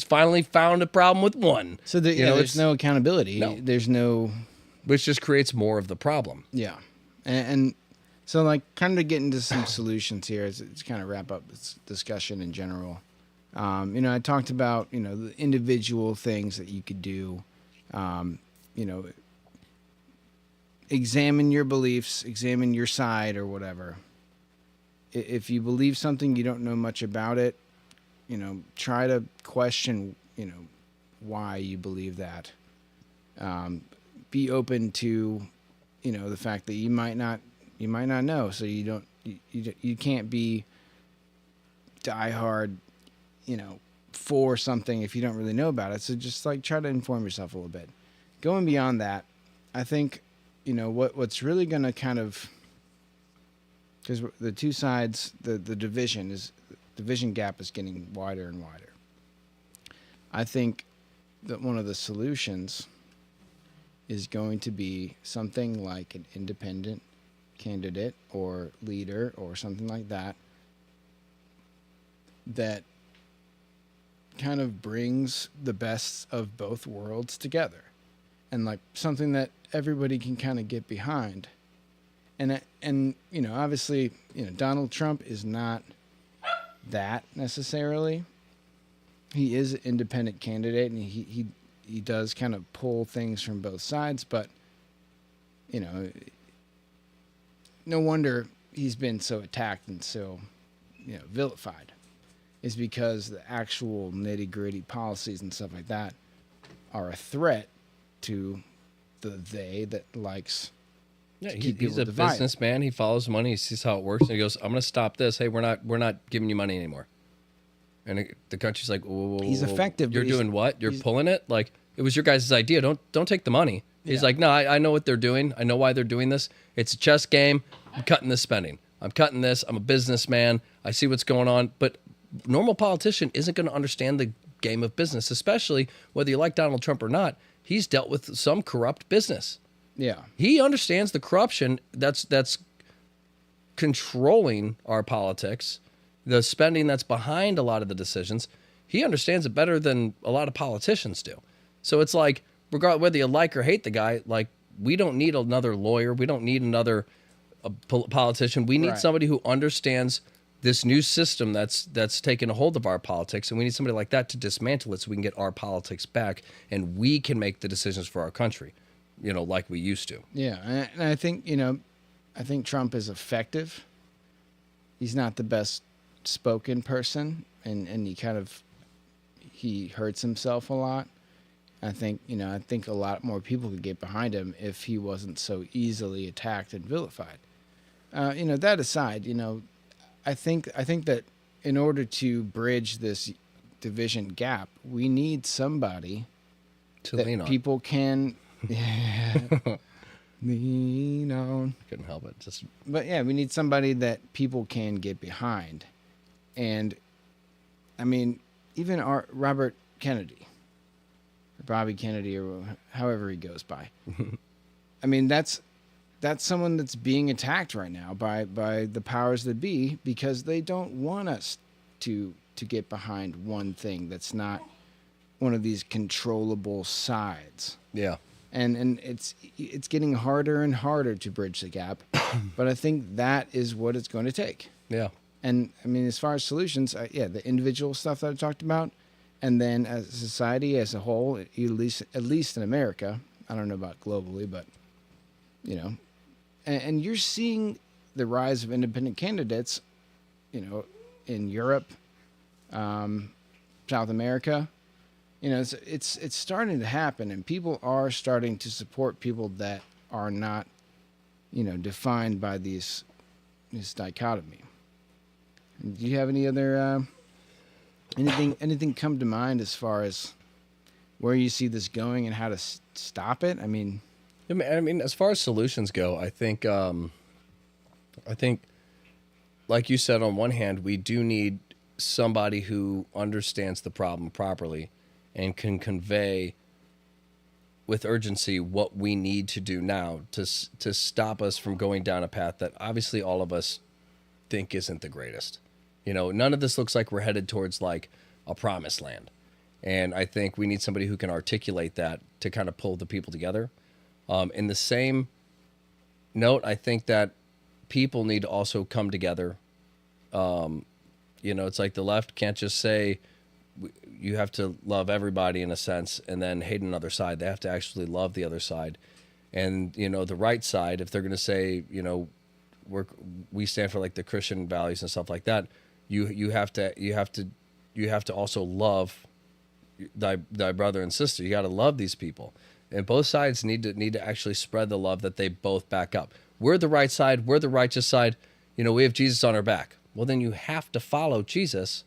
finally found a problem with one. So there's no accountability. No. There's no, which just creates more of the problem. yeah, and so like kind of get into some solutions here as it's kind of wrap up this discussion in general. I talked about the individual things that you could do. Examine your beliefs, examine your side or whatever. If you believe something, you don't know much about it, try to question, why you believe that. Be open to, the fact that you might not know. So you can't be diehard, for something if you don't really know about it. So just like try to inform yourself a little bit. Going beyond that, I think, what's really going to kind of, because the two sides, the division gap is getting wider and wider. I think that one of the solutions is going to be something like an independent candidate or leader or something like that kind of brings the best of both worlds together, and like something that everybody can kind of get behind. And obviously, Donald Trump is not that necessarily. He is an independent candidate, and he does kind of pull things from both sides, but no wonder he's been so attacked and so vilified, is because the actual nitty-gritty policies and stuff like that are a threat to the they that likes to keep he's people a divided. businessman. He follows money. He sees how it works, and he goes, "I'm going to stop this. Hey, we're not giving you money anymore." And the country's like, whoa, He's effective, but You're doing what? You're pulling it? Like, it was your guys' idea. Don't take the money. He's Yeah. like, no, I know what they're doing. I know why they're doing this. It's a chess game. I'm cutting this spending. I'm cutting this. I'm a businessman. I see what's going on. But normal politician isn't going to understand the game of business, especially whether you like Donald Trump or not. He's dealt with some corrupt business. Yeah. He understands the corruption that's controlling our politics, the spending that's behind a lot of the decisions. He understands it better than a lot of politicians do. So it's like, regardless whether you like or hate the guy, like, we don't need another lawyer. We don't need another politician. We need Right. somebody who understands this new system that's taken a hold of our politics, and we need somebody like that to dismantle it so we can get our politics back, and we can make the decisions for our country, like we used to. Yeah, and I think I think Trump is effective. He's not the best spoken person, and he hurts himself a lot. I think a lot more people could get behind him if he wasn't so easily attacked and vilified. That aside, I think that in order to bridge this division gap, we need somebody To that lean on. people can lean on. Couldn't help it. Just But yeah, we need somebody that people can get behind. And I mean, even our Robert Kennedy, or Bobby Kennedy, or however he goes by, I mean, that's someone that's being attacked right now by the powers that be, because they don't want us to get behind one thing that's not one of these controllable sides. Yeah. And it's getting harder and harder to bridge the gap, but I think that is what it's going to take. Yeah. And I mean, as far as solutions, the individual stuff that I talked about, and then as a society as a whole, at least in America, I don't know about globally, but you know, and you're seeing the rise of independent candidates, you know, in Europe, South America. You know, it's starting to happen, and people are starting to support people that are not, you know, defined by this dichotomy. Do you have any other anything come to mind as far as where you see this going and how to stop it? I mean, as far as solutions go, I think, like you said, on one hand, we do need somebody who understands the problem properly and can convey with urgency what we need to do now to stop us from going down a path that obviously all of us think isn't the greatest. You know, none of this looks like we're headed towards like a promised land. And I think we need somebody who can articulate that to kind of pull the people together. In the same note, I think that people need to also come together. You know, it's like the left can't just say you have to love everybody in a sense and then hate another side. They have to actually love the other side. And, you know, the right side, if they're going to say, you know, we stand for like the Christian values and stuff like that, you have to also love thy brother and sister. You got to love these people. And both sides need to actually spread the love that they both back up. We're the right side. We're the righteous side. You know, we have Jesus on our back. Well, then you have to follow Jesus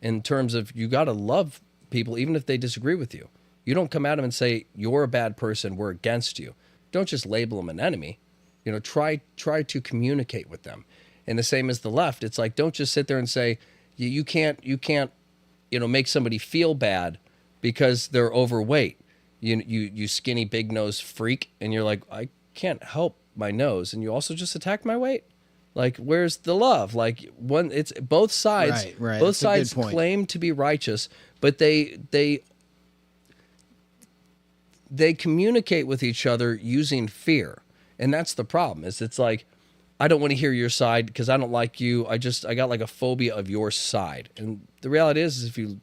in terms of you got to love people even if they disagree with you. You don't come at them and say, you're a bad person, we're against you. Don't just label them an enemy. You know, try to communicate with them. And the same as the left. It's like, don't just sit there and say, you can't, you know, make somebody feel bad because they're overweight. You skinny, big-nosed freak. And you're like, I can't help my nose. And you also just attacked my weight. Like, where's the love? Like, it's both sides. Right. Both That's sides claim to be righteous, but they communicate with each other using fear, and that's the problem. It's like, I don't want to hear your side because I don't like you. I got like a phobia of your side. And the reality is if you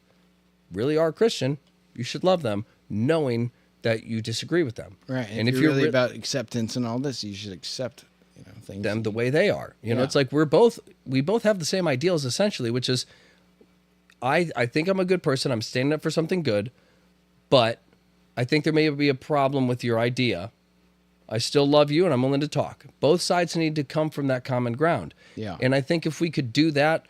really are a Christian, you should love them, knowing that you disagree with them. Right. And if you're really about acceptance and all this, you should accept, you know, things them the way they are. You know, it's like we both have the same ideals essentially, which is I think I'm a good person. I'm standing up for something good, but I think there may be a problem with your idea. I still love you and I'm willing to talk. Both sides need to come from that common ground. Yeah. And I think if we could do that,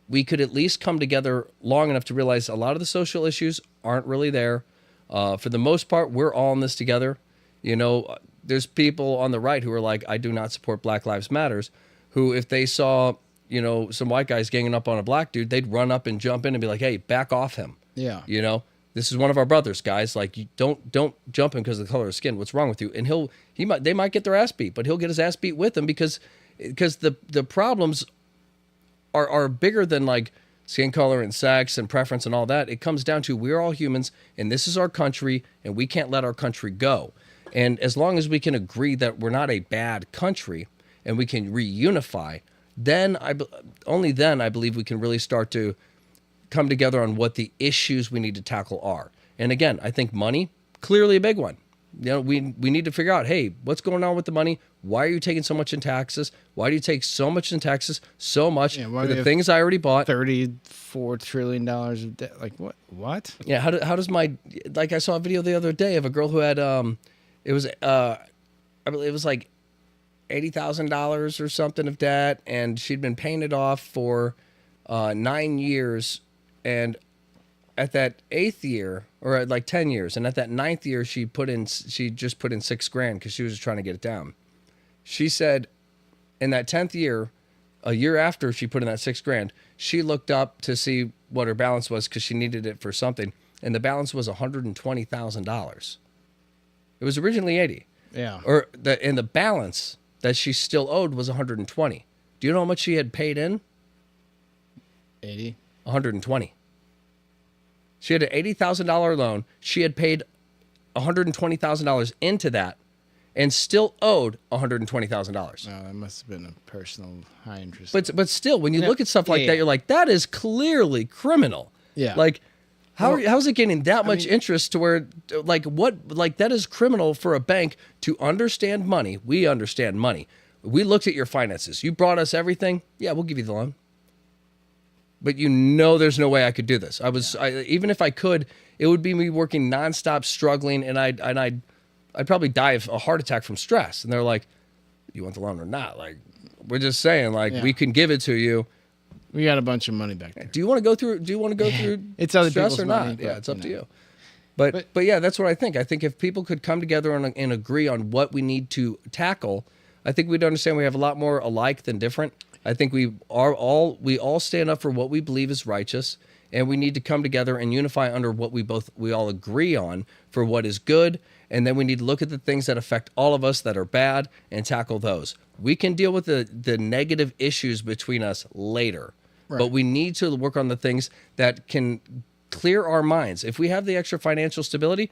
we could at least come together long enough to realize a lot of the social issues aren't really there. For the most part, we're all in this together. You know, there's people on the right who are like, I do not support Black Lives Matters, who if they saw, you know, some white guys ganging up on a black dude, they'd run up and jump in and be like, hey, back off him. Yeah. You know, this is one of our brothers, guys. Like, you don't jump him because of the color of skin. What's wrong with you? And they might get their ass beat, but he'll get his ass beat with them because the problems are bigger than like skin color and sex and preference and all that. It comes down to we're all humans and this is our country and we can't let our country go. And as long as we can agree that we're not a bad country and we can reunify, only then I believe we can really start to come together on what the issues we need to tackle are. And again, I think money, clearly a big one. You know, we need to figure out, hey, what's going on with the money? Why are you taking so much in taxes? Why do you take so much in taxes? So much for the things I already bought. $34 trillion of debt. Like what? Yeah. How does I saw a video the other day of a girl who had, it was, I believe it was like $80,000 or something of debt. And she'd been paying it off for 9 years. And at that 8th year, or like 10 years, and at that 9th year, she just put in $6,000 because she was just trying to get it down. She said in that 10th year, a year after she put in that $6,000, she looked up to see what her balance was because she needed it for something, and the balance was $120,000. It was originally 80. Yeah. And the balance that she still owed was 120. Do you know how much she had paid in? 80. 120. She had an $80,000 loan. She had paid $120,000 into that and still owed $120,000. Oh, that must have been a personal high interest. But still, when you look at stuff like yeah, that, yeah. you're like, that is clearly criminal. Yeah. Like, Well, how's it getting that much interest to where, like, that is criminal for a bank to understand money. We understand money. We looked at your finances. You brought us everything. Yeah, we'll give you the loan. But you know there's no way I could do this. Even if I could, it would be me working nonstop, struggling, and I'd probably die of a heart attack from stress. And they're like, you want the loan or not? Like, we're just saying, like, Yeah. we can give it to you. we got a bunch of money back there. Do you want to go through It's other stress people's or not? money, Yeah, but, it's up you to know. you. But yeah, that's what I think. I think if people could come together and agree on what we need to tackle, I think we'd understand we have a lot more alike than different. I think we all stand up for what we believe is righteous, and we need to come together and unify under what we all agree on for what is good. And then we need to look at the things that affect all of us that are bad and tackle those. We can deal with the negative issues between us later, but we need to work on the things that can clear our minds. If we have the extra financial stability,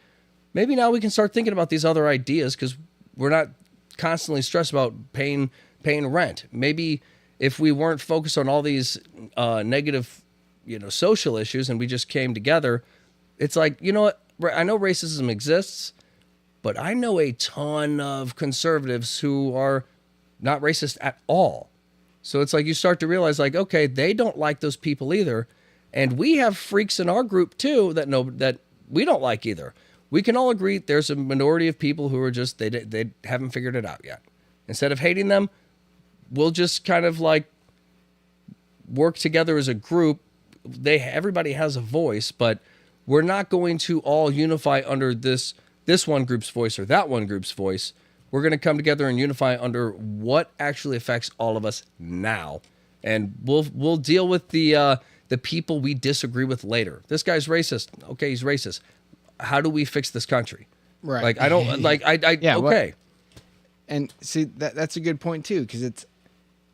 maybe now we can start thinking about these other ideas because we're not constantly stressed about paying rent. Maybe if we weren't focused on all these negative, social issues, and we just came together, it's like, you know what? I know racism exists, but I know a ton of conservatives who are not racist at all. So it's like you start to realize, like, okay, they don't like those people either, and we have freaks in our group too that we don't like either. We can all agree there's a minority of people who are just they haven't figured it out yet. Instead of hating them, we'll just kind of like work together as a group. Everybody has a voice, but we're not going to all unify under this one group's voice or that one group's voice. We're going to come together and unify under what actually affects all of us now, and we'll deal with the people we disagree with later. This guy's racist. Okay, he's racist. How do we fix this country? Right. Like I don't like I Yeah, okay. And see, that's a good point too, because it's,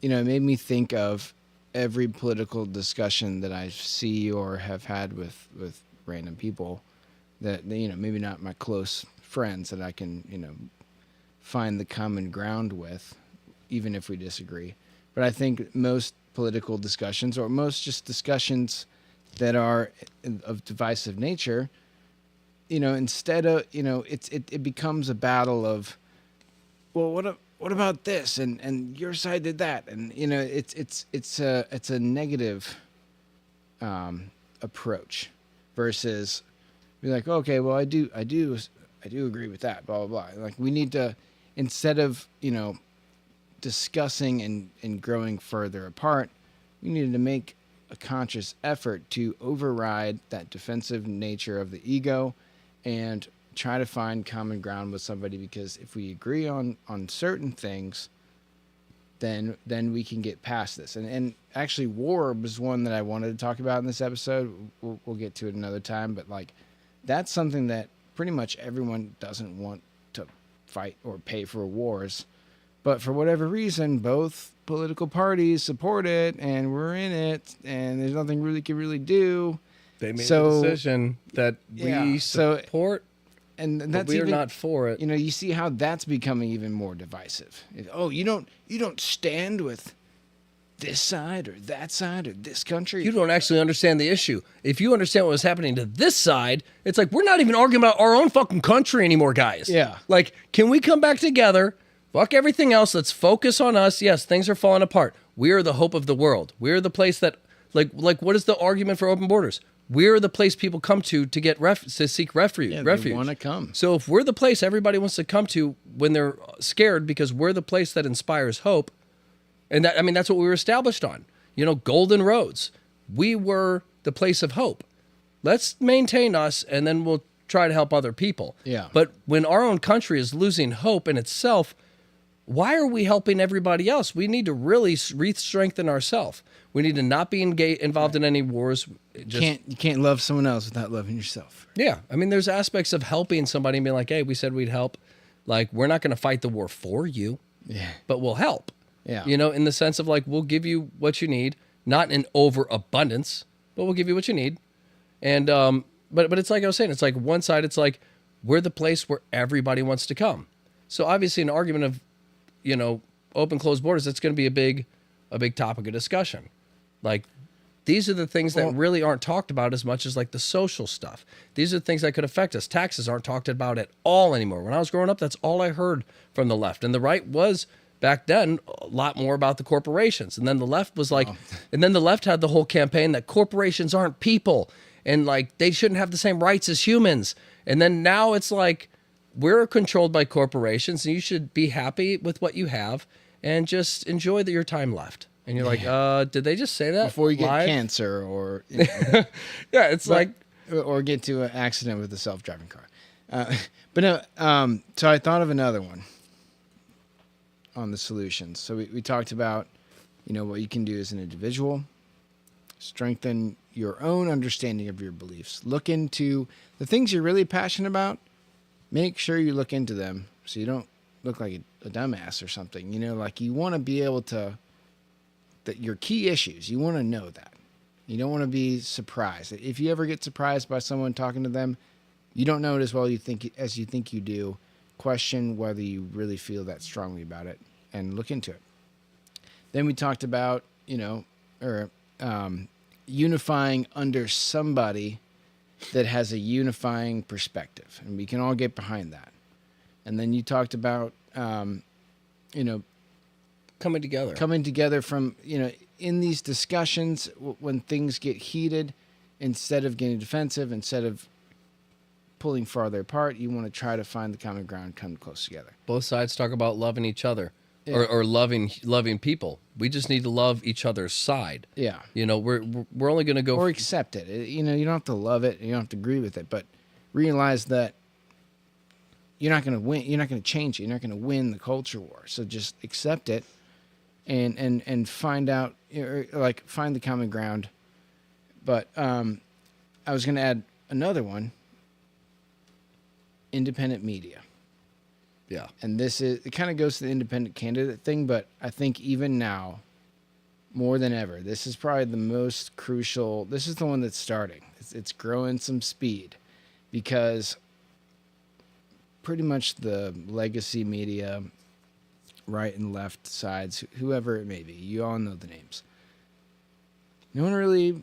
it made me think of every political discussion that I see or have had with random people that, maybe not my close friends that I can, find the common ground with, even if we disagree. But I think most political discussions, or most just discussions that are of divisive nature, instead of, it becomes a battle of, well, what about this? And your side did that. And, it's a negative approach versus be like, okay, well, I do agree with that, blah, blah, blah. Like, we need to, instead of, discussing and growing further apart, we needed to make a conscious effort to override that defensive nature of the ego and try to find common ground with somebody, because if we agree on certain things, then we can get past this. And actually, war was one that I wanted to talk about in this episode. We'll get to it another time, but like, that's something that pretty much everyone doesn't want to fight or pay for wars. But for whatever reason, both political parties support it, and we're in it, and there's nothing really can really do. They made So- a decision that Yeah, we so- support, And but that's we're even, not for it. you see how that's becoming even more divisive. Oh, you don't stand with this side or that side or this country. You don't actually understand the issue. If you understand what was happening to this side, it's like we're not even arguing about our own fucking country anymore, guys. Yeah. Like, can we come back together? Fuck everything else. Let's focus on us. Yes, things are falling apart. We are the hope of the world. We're the place that, like, what is the argument for open borders? We're the place people come to get to seek refuge. Yeah, they want to come. So if we're the place everybody wants to come to when they're scared, because we're the place that inspires hope, and that's what we were established on. Golden roads. We were the place of hope. Let's maintain us, and then we'll try to help other people. Yeah. But when our own country is losing hope in itself, why are we helping everybody else? We need to really re-strengthen ourselves. We need to not be involved in any wars. You can't love someone else without loving yourself. Yeah. There's aspects of helping somebody and being like, hey, we said we'd help. Like, we're not going to fight the war for you, but we'll help. Yeah. You know, in the sense of like, we'll give you what you need, not in overabundance, but we'll give you what you need. And, but it's like I was saying, it's like one side, it's like, we're the place where everybody wants to come. So obviously an argument of, you know, open, closed borders, that's going to be a big topic of discussion. Like, these are the things that really aren't talked about as much as like the social stuff. These are the things that could affect us. Taxes aren't talked about at all anymore. When I was growing up, that's all I heard from the left. And the right was back then a lot more about the corporations. And then the left was like, and then the left had the whole campaign that corporations aren't people and like they shouldn't have the same rights as humans. And then now it's like, we're controlled by corporations and you should be happy with what you have and just enjoy your time left. And you're like, did they just say that Before you get live? cancer or you know, Yeah, it's like, or get to an accident with a self-driving car. But no, so I thought of another one on the solutions. So we talked about, you know, what you can do as an individual, strengthen your own understanding of your beliefs, look into the things you're really passionate about, make sure you look into them so you don't look like a dumbass or something. You know, like you want to be able to, that your key issues, you want to know that. You don't want to be surprised. If you ever get surprised by someone talking to them, you don't know it as well as you think you do. Question whether you really feel that strongly about it and look into it. Then we talked about, you know, unifying under somebody that has a unifying perspective, and we can all get behind that. And then you talked about, you know, coming together from, you know, in these discussions when things get heated, instead of getting defensive, instead of pulling farther apart, you want to try to find the common ground, come close together. Both sides talk about loving each other or loving people. We just need to love each other's side. Yeah. You know, we're only going to go or accept it. You know, you don't have to love it, you don't have to agree with it, but realize that you're not going to win, you're not going to change it, you're not going to win the culture war. So just accept it and find out, like, find the common ground. But I was going to add another one: independent media. Yeah. And it kind of goes to the independent candidate thing, but I think even now, more than ever, this is probably the most crucial. This is the one that's starting. It's growing some speed, because pretty much the legacy media, right and left sides, whoever it may be, you all know the names. No one really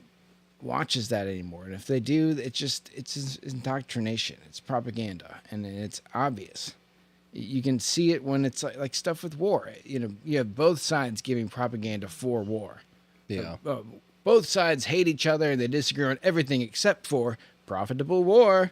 watches that anymore, and if they do, it's indoctrination, it's propaganda, and it's obvious. You can see it when it's like stuff with war. You know, you have both sides giving propaganda for war. Yeah. Both sides hate each other and they disagree on everything except for profitable war.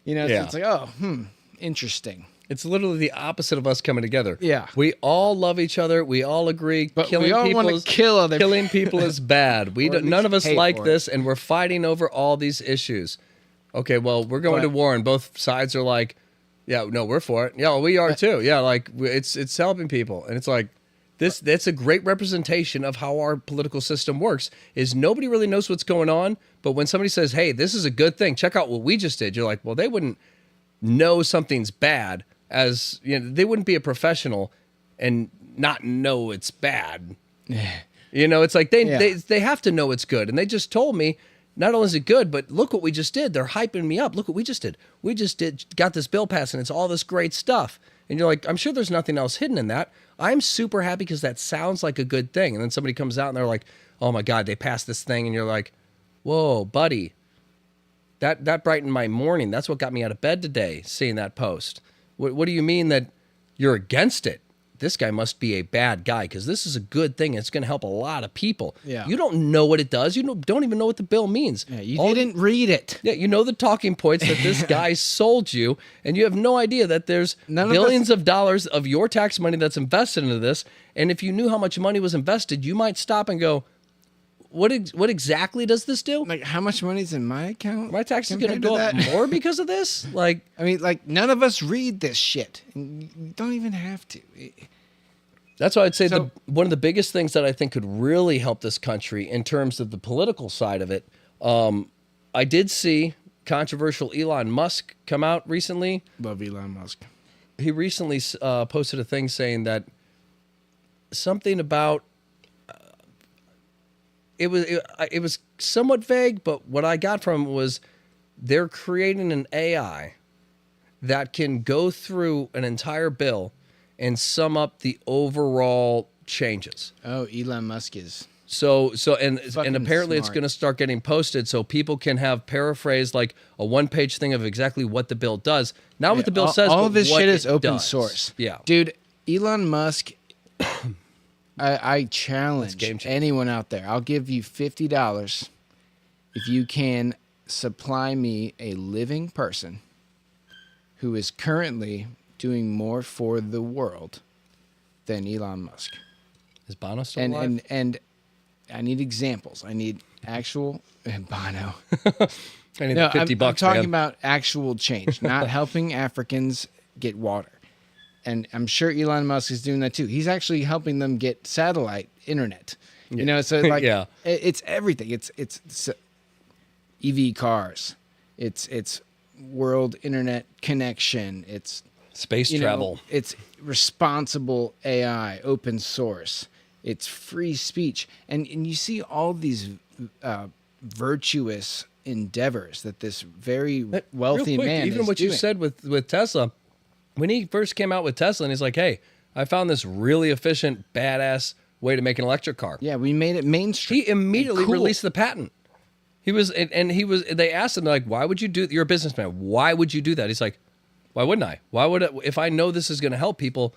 You know, Yeah. it's like, interesting. It's literally the opposite of us coming together. Yeah. We all love each other. We all agree. But we all want to kill other people. Killing people is bad. Or at None least of us hate like for it. this, and we're fighting over all these issues. Okay, well, we're going to war, and both sides are like, yeah, no, we're for it. Yeah, well, we are too. Yeah, like it's helping people, and it's like that's a great representation of how our political system works. Is nobody really knows what's going on, but when somebody says, "Hey, this is a good thing. Check out what we just did," you're like, well, they wouldn't know something's bad, as you know, they wouldn't be a professional and not know it's bad. You know, it's like they have to know it's good, and they just told me. Not only is it good, but look what we just did. They're hyping me up. Look what we just did. Got this bill passed, and it's all this great stuff. And you're like, I'm sure there's nothing else hidden in that. I'm super happy because that sounds like a good thing. And then somebody comes out and they're like, oh my God, they passed this thing. And you're like, whoa, buddy, that brightened my morning. That's what got me out of bed today, seeing that post. What do you mean that you're against it? This guy must be a bad guy, because this is a good thing. It's going to help a lot of people. Yeah. You don't know what it does. You don't even know what the bill means. Yeah, you didn't read it. Yeah, you know the talking points that this guy sold you, and you have no idea that there's billions of dollars of your tax money that's invested into this. And if you knew how much money was invested, you might stop and go, what exactly does this do? Like, how much money's in my account? My tax is going to go up more because of this? Like, I mean, like, none of us read this shit. And you don't even have to. that's why I'd say one of the biggest things that I think could really help this country in terms of the political side of it. I did see controversial Elon Musk come out recently. Love Elon Musk. he recently posted a thing saying that something about it was somewhat vague, but what I got from it was they're creating an AI that can go through an entire bill and sum up the overall changes. Oh, Elon Musk is. And Fucking apparently it's smart. going to start getting posted so people can have paraphrased like a one-page thing of exactly what the bill does. Not what the bill says, All but of his what shit is it open does. source. Yeah. Dude, Elon Musk, I challenge game changer. anyone out there. I'll give you $50 if you can supply me a living person who is currently doing more for the world than Elon Musk. Is Bono still alive? And I need examples. I need actual Bono. I need No, the 50 I'm bucks, talking man. about actual change, not helping Africans get water. And I'm sure Elon Musk is doing that too. He's actually helping them get satellite internet. You know, so like Yeah. it's everything. It's EV cars. It's world internet connection. It's Space you know, travel. it's responsible AI, open source. It's free speech, and you see all these virtuous endeavors that this very wealthy Real quick, man even is what you doing. said with Tesla, when he first came out with Tesla, and he's like, "Hey, I found this really efficient, badass way to make an electric car." Yeah, we made it mainstream. He immediately Cool. released the patent. He was, and he was. They asked him like, "Why would you do? You're a businessman. Why would you do that?" He's like, "Why wouldn't I? Why would if I know this is going to help people?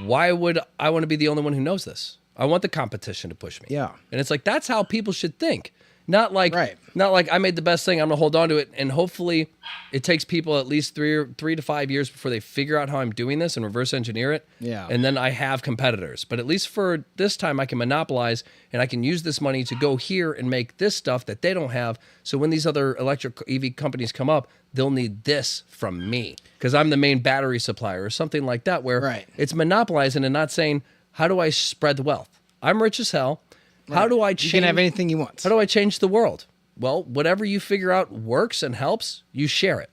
Why would I want to be the only one who knows this? I want the competition to push me." Yeah. And it's like that's how people should think. Not like Right. not like I made the best thing, I'm gonna hold on to it, and hopefully it takes people at least 3 to 5 years before they figure out how I'm doing this and reverse engineer it. Yeah. And then I have competitors. But at least for this time I can monopolize and I can use this money to go here and make this stuff that they don't have. So when these other electric EV companies come up, they'll need this from me. Because I'm the main battery supplier or something like that, where Right. it's monopolizing and not saying, how do I spread the wealth? I'm rich as hell. How do I change? You can have anything you want. How do I change the world? Well, whatever you figure out works and helps, you share it.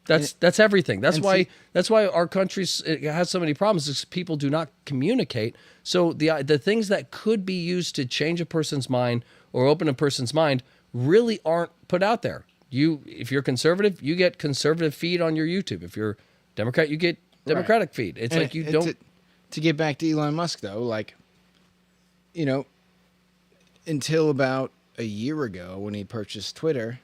That's everything. That's why our country has so many problems. Is people do not communicate. So the things that could be used to change a person's mind or open a person's mind really aren't put out there. If you're conservative, you get conservative feed on your YouTube. If you're Democrat, you get Democratic feed. It's And like you to- don't. To get back to Elon Musk, though, like, you know, until about a year ago when he purchased Twitter,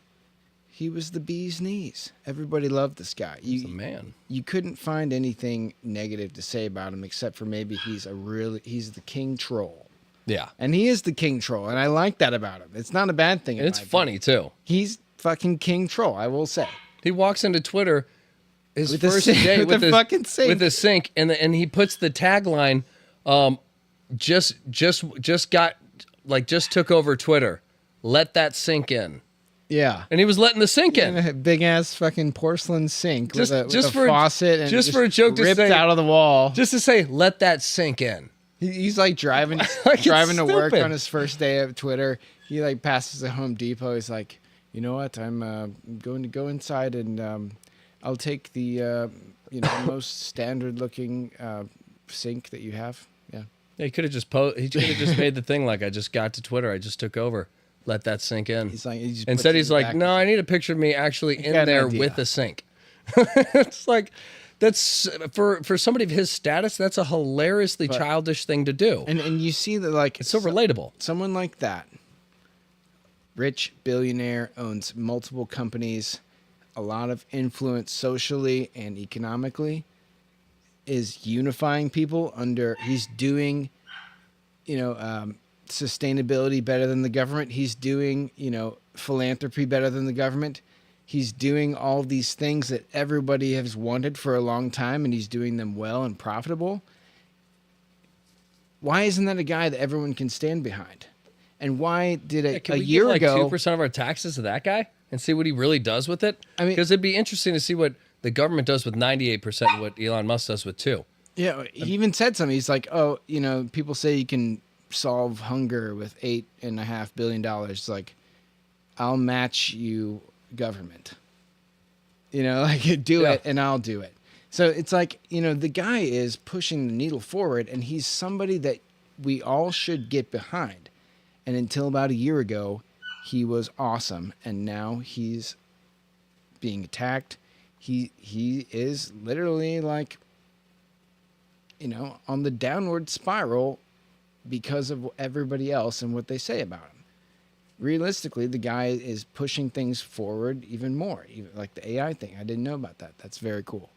he was the bee's knees. Everybody loved this guy. He's a man. You couldn't find anything negative to say about him except for maybe he's the king troll. Yeah, And he is the king troll, and I like that about him. It's not a bad thing. and in it's my funny opinion. too. He's fucking king troll, I will say. He walks into Twitter his With the first sink- day with with the his fucking sink. with the sink, and he puts the tagline, just took over Twitter. Let that sink in, Yeah. and he was letting the sink in. A big ass fucking porcelain sink Just- with just a for- faucet and just for a joke to ripped say- out of the wall. Just to say, let that sink in. He's like driving Like, driving it's to work stupid. on his first day of Twitter. He like passes a Home Depot. He's like, you know what? I'm going to go inside and I'll take the most standard looking sink that you have. Yeah. Yeah, he could have just made the thing like, I just got to Twitter, I just took over. Let that sink in. He's like, he just puts Instead, it in he's the like, back. no, I need a picture of me actually in got an there idea. with a sink. It's like, that's for somebody of his status, that's a hilariously childish thing to do. And you see that like It's so relatable. someone like that, rich billionaire, owns multiple companies, a lot of influence socially and economically, is unifying people under. He's doing, sustainability better than the government. He's doing, philanthropy better than the government. He's doing all these things that everybody has wanted for a long time, and he's doing them well and profitable. Why isn't that a guy that everyone can stand behind? And why did it Can a we year give like ago? 2% of our taxes to that guy and see what he really does with it? I mean- because it'd be interesting to see what the government does with 98% and what Elon Musk does with 2%. Yeah, he even said something. He's like, "Oh, people say you can solve hunger with $8.5 billion. It's like, I'll match you, government. Like do Yeah. it, and I'll do it." So it's like, the guy is pushing the needle forward, and he's somebody that we all should get behind. And until about a year ago, he was awesome, and now he's being attacked. He is literally like, on the downward spiral because of everybody else and what they say about him. Realistically, the guy is pushing things forward even more, even like the AI thing. I didn't know about that. That's very cool.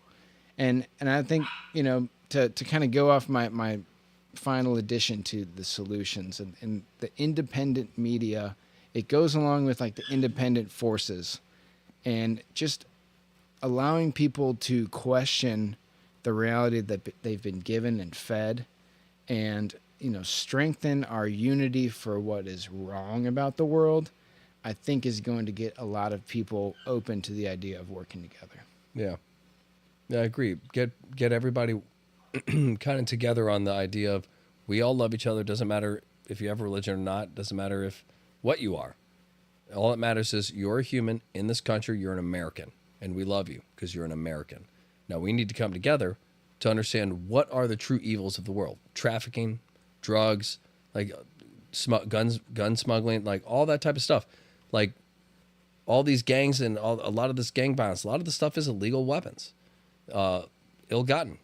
And I think, to kind of go off my final addition to the solutions and the independent media, it goes along with like the independent forces and just allowing people to question the reality that they've been given and fed, and strengthen our unity for what is wrong about the world, I think is going to get a lot of people open to the idea of working together. Yeah. Yeah, I agree. Get everybody kind of together on the idea of we all love each other. Doesn't matter if you have a religion or not. Doesn't matter what you are. All that matters is you're a human in this country. You're an American, and we love you because you're an American. Now we need to come together to understand what are the true evils of the world: trafficking, drugs, like gun smuggling, like all that type of stuff, like all these gangs and a lot of this gang violence. A lot of the stuff is illegal weapons. Ill-gotten,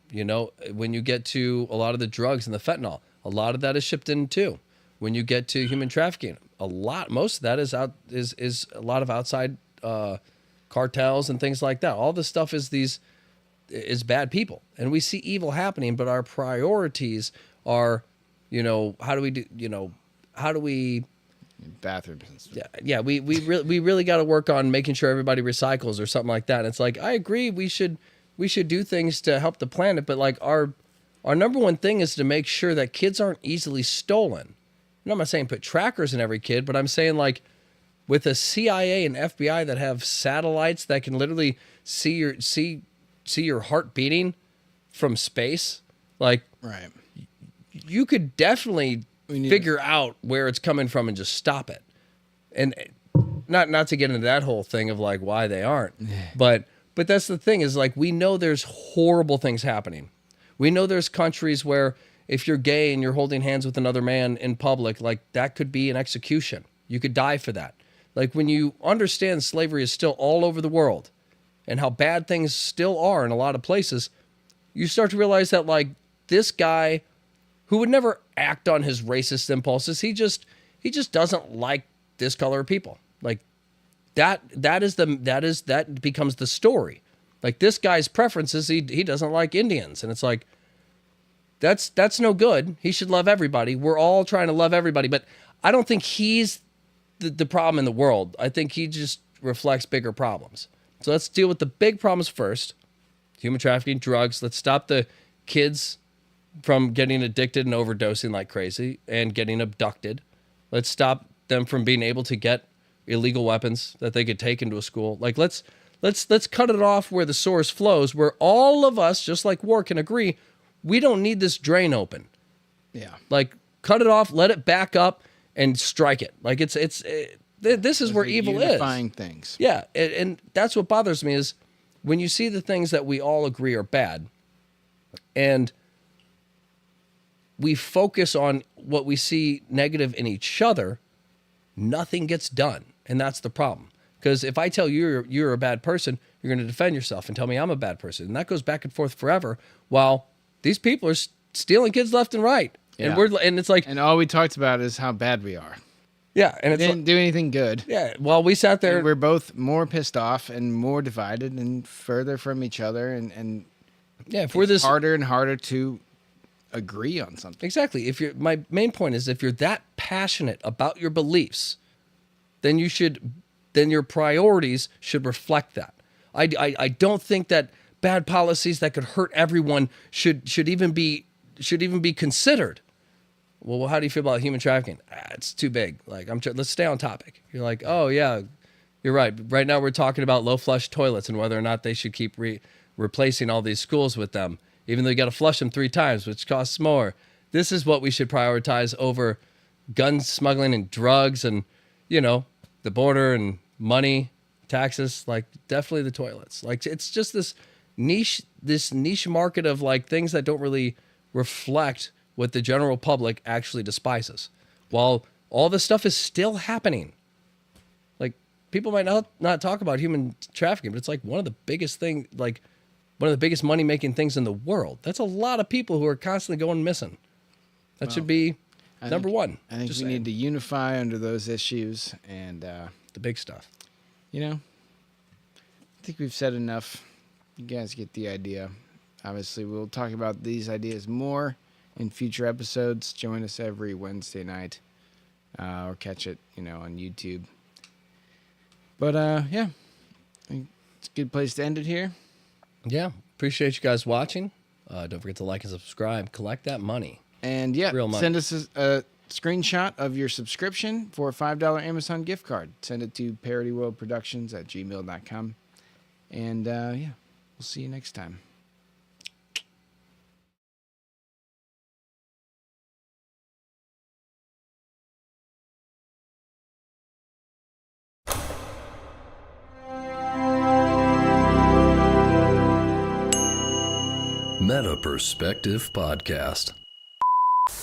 when you get to a lot of the drugs and the fentanyl, a lot of that is shipped in too. When you get to human trafficking, most of that is a lot of outside cartels and things like that. All this stuff is bad people, and we see evil happening, but our priorities are, how do we bathrooms. Yeah. We really got to work on making sure everybody recycles or something like that. And it's like, I agree, we should do things to help the planet, but like our number one thing is to make sure that kids aren't easily stolen. And I'm not saying put trackers in every kid, but I'm saying like with a CIA and FBI that have satellites that can literally see your heart beating from space, like right. You could definitely figure out where it's coming from and just stop it. And not to get into that whole thing of like why they aren't, but that's the thing is like, we know there's horrible things happening. We know there's countries where if you're gay and you're holding hands with another man in public, like that could be an execution. You could die for that. Like when you understand slavery is still all over the world and how bad things still are in a lot of places, you start to realize that like this guy who would never act on his racist impulses, he just doesn't like this color of people. Like that becomes the story. Like this guy's preferences, he doesn't like Indians, and it's like that's no good. He should love everybody. We're all trying to love everybody, but I don't think he's the problem in the world. I think he just reflects bigger problems. So let's deal with the big problems first. Human trafficking, drugs. Let's stop the kids from getting addicted and overdosing like crazy and getting abducted. Let's stop them from being able to get illegal weapons that they could take into a school. Like let's cut it off where the source flows, where all of us, just like war, can agree we don't need this drain open. Yeah. Like cut it off, let it back up, and strike it. Like this is where evil is. Unifying things. Yeah, and that's what bothers me is when you see the things that we all agree are bad, and we focus on what we see negative in each other, nothing gets done. And that's the problem. Because if I tell you you're a bad person, you're going to defend yourself and tell me I'm a bad person. And that goes back and forth forever while these people are stealing kids left and right. Yeah. And it's like... And all we talked about is how bad we are. Yeah. And it didn't do anything good. Yeah. While we sat there... And we're both more pissed off and more divided and further from each other. And yeah, if we're this... harder and harder to agree on something. Exactly. My main point is if you're that passionate about your beliefs, then your priorities should reflect that. I don't think that bad policies that could hurt everyone should even be considered. Well, how do you feel about human trafficking? It's too big. Like let's stay on topic. You're like, oh yeah, you're right. Right now we're talking about low flush toilets and whether or not they should keep replacing all these schools with them, even though you got to flush them 3 times, which costs more. This is what we should prioritize over gun smuggling and drugs and, the border and money, taxes, like definitely the toilets. Like it's just this this niche market of like things that don't really reflect what the general public actually despises. While all this stuff is still happening. Like people might not talk about human trafficking, but it's like one of the biggest money making things in the world. That's a lot of people who are constantly going missing. That should be number one. I think Just we saying. need to unify under those issues, and The big stuff. I think we've said enough. You guys get the idea. Obviously, we'll talk about these ideas more in future episodes. Join us every Wednesday night, or catch it, on YouTube. But yeah, I think it's a good place to end it here. Yeah. Appreciate you guys watching. Don't forget to like and subscribe. Collect that money. And yeah, Real money. send us a screenshot of your subscription for a $5 Amazon gift card. Send it to parodyworldproductions@gmail.com. And yeah, we'll see you next time. Meta Perspective Podcast.